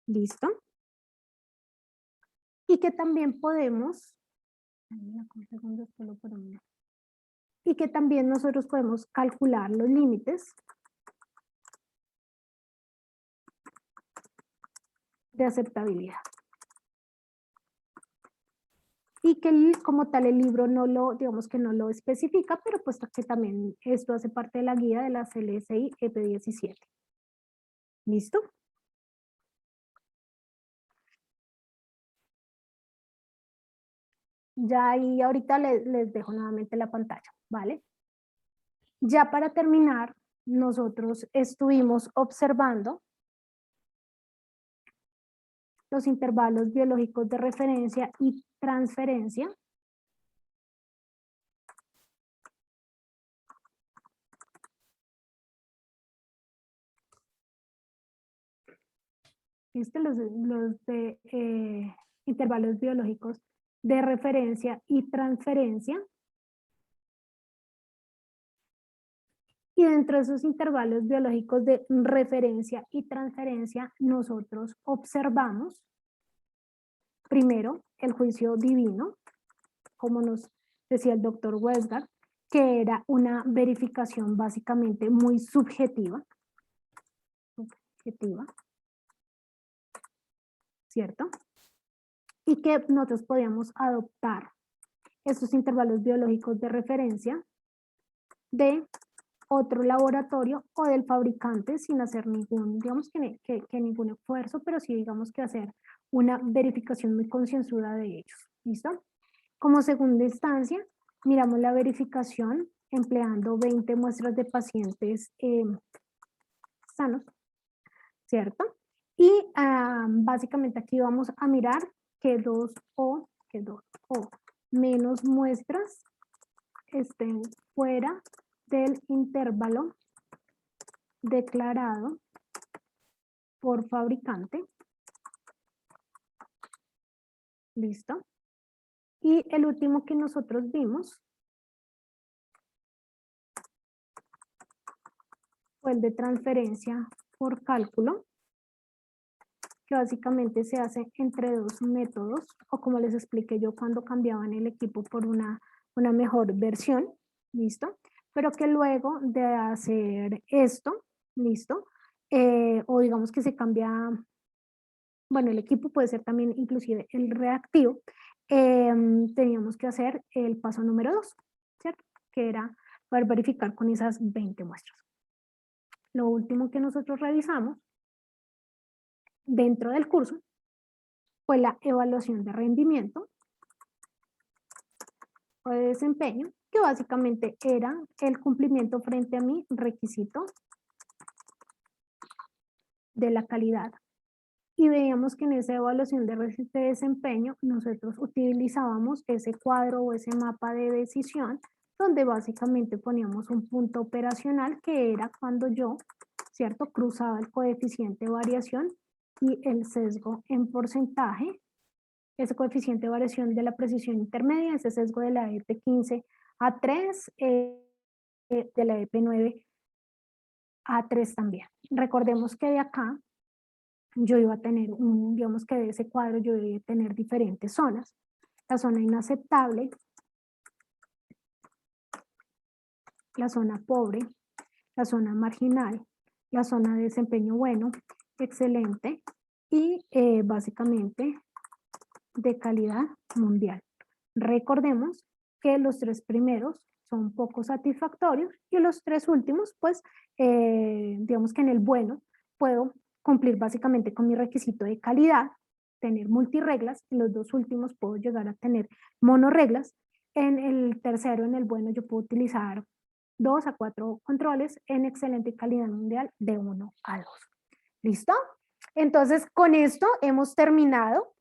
¿Listo? Y que también podemos, y que también nosotros podemos calcular los límites de aceptabilidad. Y que como tal el libro no lo, digamos que no lo especifica, pero puesto que también esto hace parte de la guía de la CLSI EP17. ¿Listo? Ya ahí ahorita les dejo nuevamente la pantalla, ¿vale? Ya para terminar, nosotros estuvimos observando los intervalos biológicos de referencia y transferencia. Los de intervalos biológicos de referencia y transferencia. Y dentro de esos intervalos biológicos de referencia y transferencia, nosotros observamos primero el juicio divino, como nos decía el doctor Westgard, que era una verificación básicamente muy subjetiva, ¿cierto? Y que nosotros podíamos adoptar estos intervalos biológicos de referencia de otro laboratorio o del fabricante sin hacer ningún, digamos que ningún esfuerzo, pero sí digamos que hacer una verificación muy concienzuda de ellos. ¿Listo? Como segunda instancia, miramos la verificación empleando 20 muestras de pacientes sanos, ¿cierto? Y básicamente aquí vamos a mirar que 2 o menos muestras estén fuera del intervalo declarado por fabricante. ¿Listo? Y el último que nosotros vimos fue el de transferencia por cálculo, que básicamente se hace entre dos métodos, o como les expliqué yo cuando cambiaban el equipo por una mejor versión, ¿listo? Pero que luego de hacer esto, ¿listo? O digamos que se cambia, bueno, el equipo puede ser también inclusive el reactivo, teníamos que hacer el paso número 2, ¿cierto? Que era poder verificar con esas 20 muestras. Lo último que nosotros revisamos dentro del curso fue la evaluación de rendimiento o de desempeño, que básicamente era el cumplimiento frente a mi requisito de la calidad. Y veíamos que en esa evaluación de desempeño nosotros utilizábamos ese cuadro o ese mapa de decisión donde básicamente poníamos un punto operacional que era cuando yo, ¿cierto?, cruzaba el coeficiente de variación y el sesgo en porcentaje, ese coeficiente de variación de la precisión intermedia, ese sesgo de la EP15 a 3, de la EP9 a 3 también. Recordemos que de acá yo iba a tener digamos que de ese cuadro yo iba a tener diferentes zonas. La zona inaceptable, la zona pobre, la zona marginal, la zona de desempeño bueno, excelente y básicamente de calidad mundial. Recordemos que los 3 primeros son poco satisfactorios y los 3 últimos, pues, digamos que en el bueno puedo cumplir básicamente con mi requisito de calidad, tener multireglas, en los 2 últimos puedo llegar a tener monorreglas, en el tercero, en el bueno, yo puedo utilizar 2 a 4 controles, en excelente calidad mundial de 1 a 2. ¿Listo? Entonces, con esto hemos terminado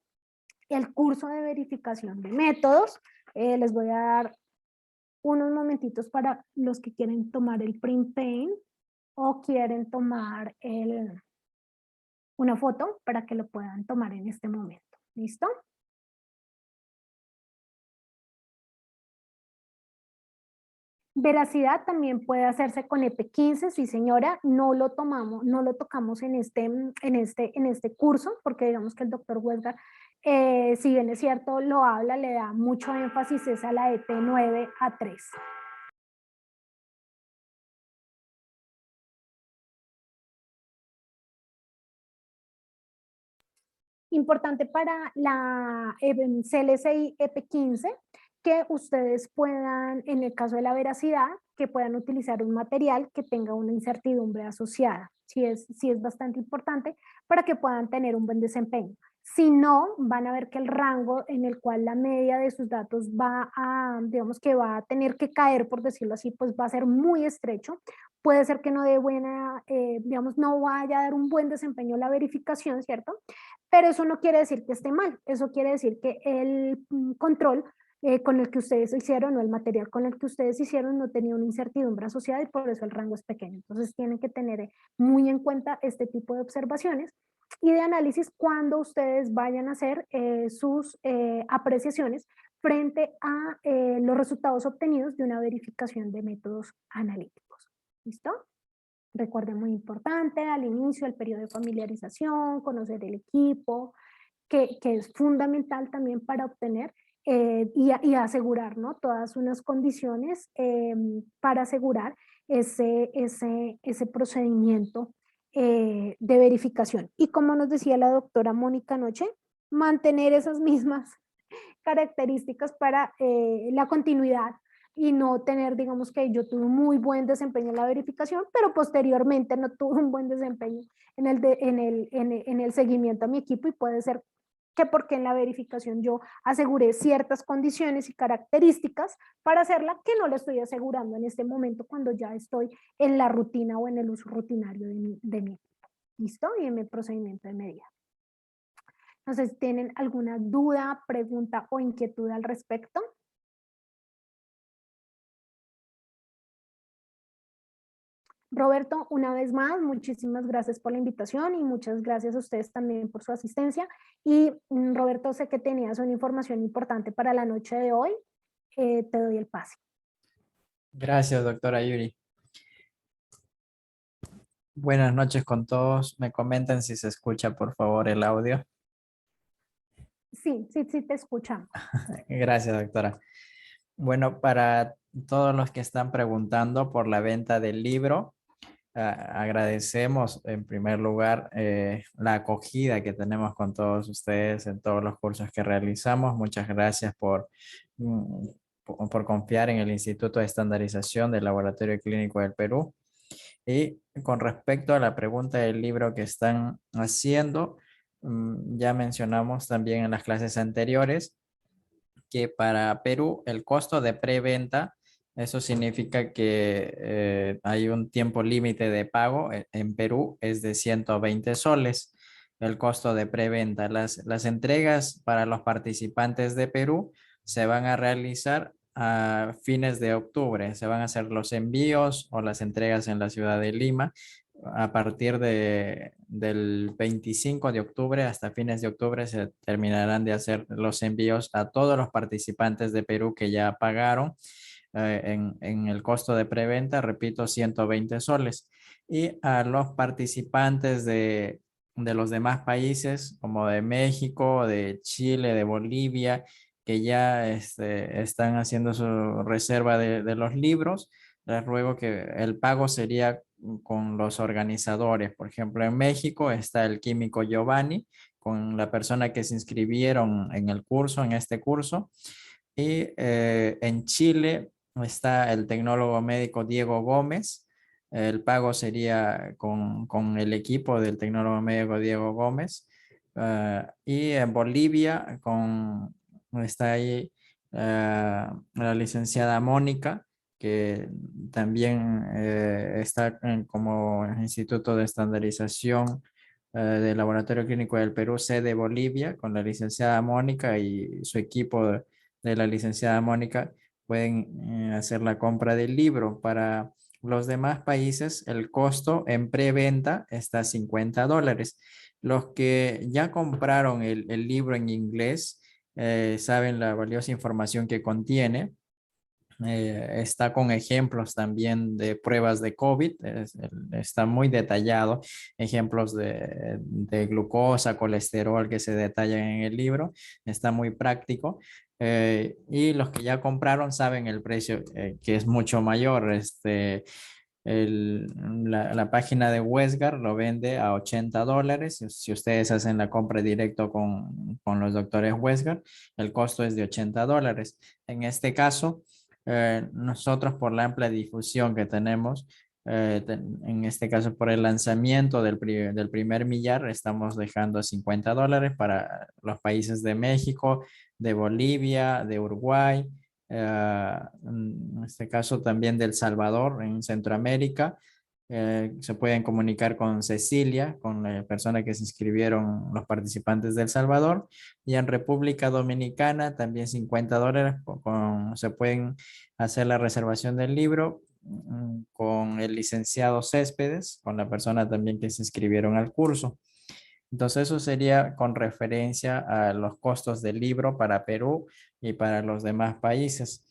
el curso de verificación de métodos. Les voy a dar unos momentitos para los que quieren tomar el print paint o quieren tomar una foto para que lo puedan tomar en este momento. ¿Listo? Veracidad también puede hacerse con EP15, sí señora, no lo tomamos, no lo tocamos en este curso, porque digamos que el doctor Huesgar, si bien es cierto, lo habla, le da mucho énfasis es a la EP9A3. Importante para la CLSI EP15 que ustedes puedan, en el caso de la veracidad, que puedan utilizar un material que tenga una incertidumbre asociada. Sí es bastante importante para que puedan tener un buen desempeño. Si no, van a ver que el rango en el cual la media de sus datos va a, digamos que va a tener que caer, por decirlo así, pues va a ser muy estrecho. Puede ser que no dé buena, digamos, no vaya a dar un buen desempeño la verificación, ¿cierto? Pero eso no quiere decir que esté mal, eso quiere decir que el control con el que ustedes hicieron o el material con el que ustedes hicieron no tenía una incertidumbre asociada y por eso el rango es pequeño. Entonces tienen que tener muy en cuenta este tipo de observaciones y de análisis cuando ustedes vayan a hacer sus apreciaciones frente a los resultados obtenidos de una verificación de métodos analíticos. ¿Listo? Recuerden, muy importante, al inicio el periodo de familiarización, conocer el equipo, que es fundamental también para obtener y asegurar, ¿no? Todas unas condiciones para asegurar ese procedimiento de verificación. Y como nos decía la doctora Mónica anoche, mantener esas mismas características para la continuidad y no tener, digamos que yo tuve un muy buen desempeño en la verificación, pero posteriormente no tuve un buen desempeño en el seguimiento a mi equipo y puede ser que porque en la verificación yo aseguré ciertas condiciones y características para hacerla que no lo estoy asegurando en este momento cuando ya estoy en la rutina o en el uso rutinario de mi equipo. ¿Listo? Y en mi procedimiento de medida. No sé si tienen alguna duda, pregunta o inquietud al respecto. Roberto, una vez más, muchísimas gracias por la invitación y muchas gracias a ustedes también por su asistencia. Y Roberto, sé que tenías una información importante para la noche de hoy. Te doy el pase. Gracias, doctora Yuri. Buenas noches con todos. Me comentan si se escucha, por favor, el audio. Sí, te escuchamos. Gracias, doctora. Bueno, para todos los que están preguntando por la venta del libro, agradecemos en primer lugar la acogida que tenemos con todos ustedes en todos los cursos que realizamos. Muchas gracias por confiar en el Instituto de Estandarización del Laboratorio Clínico del Perú. Y con respecto a la pregunta del libro que están haciendo, ya mencionamos también en las clases anteriores que para Perú el costo de preventa, eso significa que hay un tiempo límite de pago en Perú, es de 120 soles el costo de preventa. Las entregas para los participantes de Perú se van a realizar a fines de octubre. Se van a hacer los envíos o las entregas en la ciudad de Lima a partir del 25 de octubre hasta fines de octubre se terminarán de hacer los envíos a todos los participantes de Perú que ya pagaron en el costo de preventa, repito, 120 soles. Y a los participantes de los demás países, como de México, de Chile, de Bolivia, que ya están haciendo su reserva de los libros, les ruego que el pago sería con los organizadores. Por ejemplo, en México está el químico Giovanni, con la persona que se inscribieron en el curso, en este curso. Y en Chile está el tecnólogo médico Diego Gómez. El pago sería con el equipo del tecnólogo médico Diego Gómez. Y en Bolivia está ahí la licenciada Mónica, que también está como Instituto de Estandarización del Laboratorio Clínico del Perú, sede Bolivia, con la licenciada Mónica y su equipo de la licenciada Mónica, pueden hacer la compra del libro. Para los demás países, el costo en preventa está a $50. Los que ya compraron el libro en inglés saben la valiosa información que contiene. Está con ejemplos también de pruebas de COVID, está muy detallado, ejemplos de glucosa, colesterol que se detallan en el libro, está muy práctico. Y los que ya compraron saben el precio que es mucho mayor. La página de Westgar lo vende a $80. Si ustedes hacen la compra directo con los doctores Westgar, el costo es de $80. En este caso, nosotros por la amplia difusión que tenemos, en este caso por el lanzamiento del primer millar, estamos dejando $50 para los países de México, de Bolivia, de Uruguay, en este caso también de El Salvador, en Centroamérica. Se pueden comunicar con Cecilia, con la persona que se inscribieron, los participantes de El Salvador. Y en República Dominicana también $50. Se pueden hacer la reservación del libro con el licenciado Céspedes, con la persona también que se inscribieron al curso. Entonces eso sería con referencia a los costos del libro para Perú y para los demás países.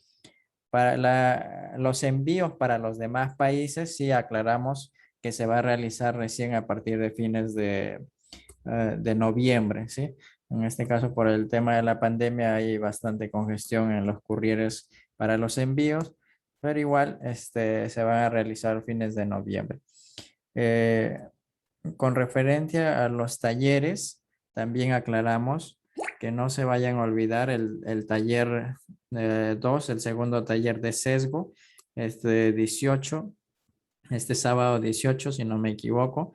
Para los envíos para los demás países, sí aclaramos que se va a realizar recién a partir de fines de noviembre, ¿sí? En este caso, por el tema de la pandemia, hay bastante congestión en los courieres para los envíos, pero igual se van a realizar fines de noviembre. Con referencia a los talleres, también aclaramos que no se vayan a olvidar el taller 2, el segundo taller de sesgo, 18, este sábado 18, si no me equivoco,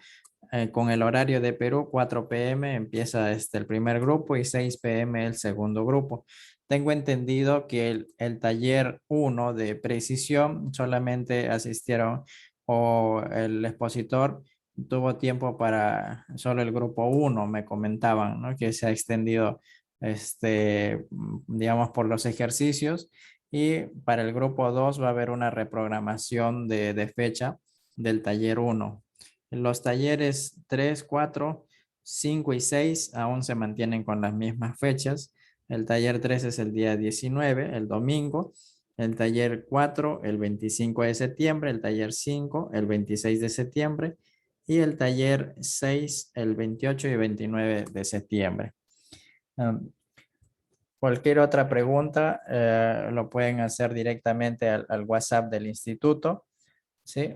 con el horario de Perú, 4 p.m. empieza el primer grupo y 6 p.m. el segundo grupo. Tengo entendido que el taller 1 de precisión solamente asistieron o el expositor tuvo tiempo para solo el grupo 1, me comentaban, ¿no? Que se ha extendido, digamos, por los ejercicios, y para el grupo 2 va a haber una reprogramación de fecha del taller 1. Los talleres 3, 4, 5 y 6 aún se mantienen con las mismas fechas. El taller 3 es el día 19, el domingo. El taller 4, el 25 de septiembre. El taller 5, el 26 de septiembre. Y el taller 6, el 28 y 29 de septiembre. Cualquier otra pregunta lo pueden hacer directamente al WhatsApp del instituto. ¿Sí?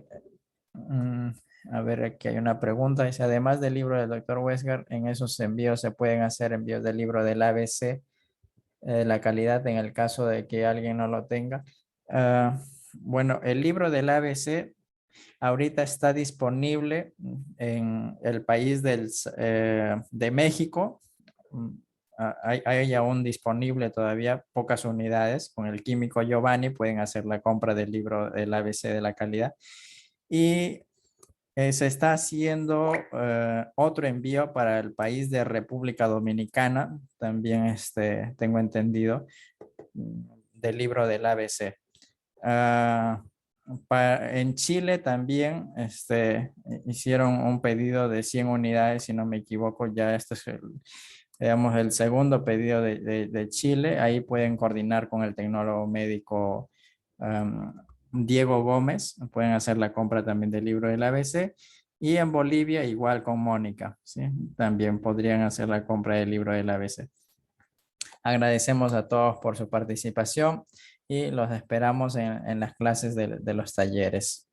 A ver, aquí hay una pregunta. Dice, además del libro del doctor Westgar, en esos envíos se pueden hacer envíos del libro del ABC, la calidad en el caso de que alguien no lo tenga. Bueno, el libro del ABC ahorita está disponible en el país de México. Hay aún disponible todavía pocas unidades. Con el químico Giovanni pueden hacer la compra del libro del ABC de la calidad. Y se está haciendo otro envío para el país de República Dominicana, también tengo entendido, del libro del ABC. En Chile también hicieron un pedido de 100 unidades, si no me equivoco, ya este es digamos, el segundo pedido de Chile. Ahí pueden coordinar con el tecnólogo médico Diego Gómez, pueden hacer la compra también del libro del ABC. Y en Bolivia igual con Mónica, ¿sí? También podrían hacer la compra del libro del ABC. Agradecemos a todos por su participación y los esperamos en las clases de los talleres.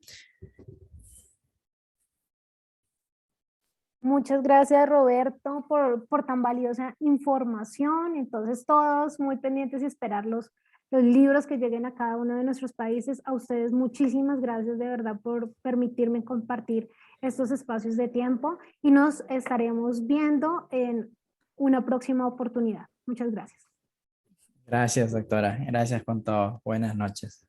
Muchas gracias, Roberto, por tan valiosa información. Entonces, todos muy pendientes y esperar los libros que lleguen a cada uno de nuestros países. A ustedes muchísimas gracias de verdad por permitirme compartir estos espacios de tiempo y nos estaremos viendo en una próxima oportunidad. Muchas gracias. Gracias, doctora. Gracias con todo. Buenas noches.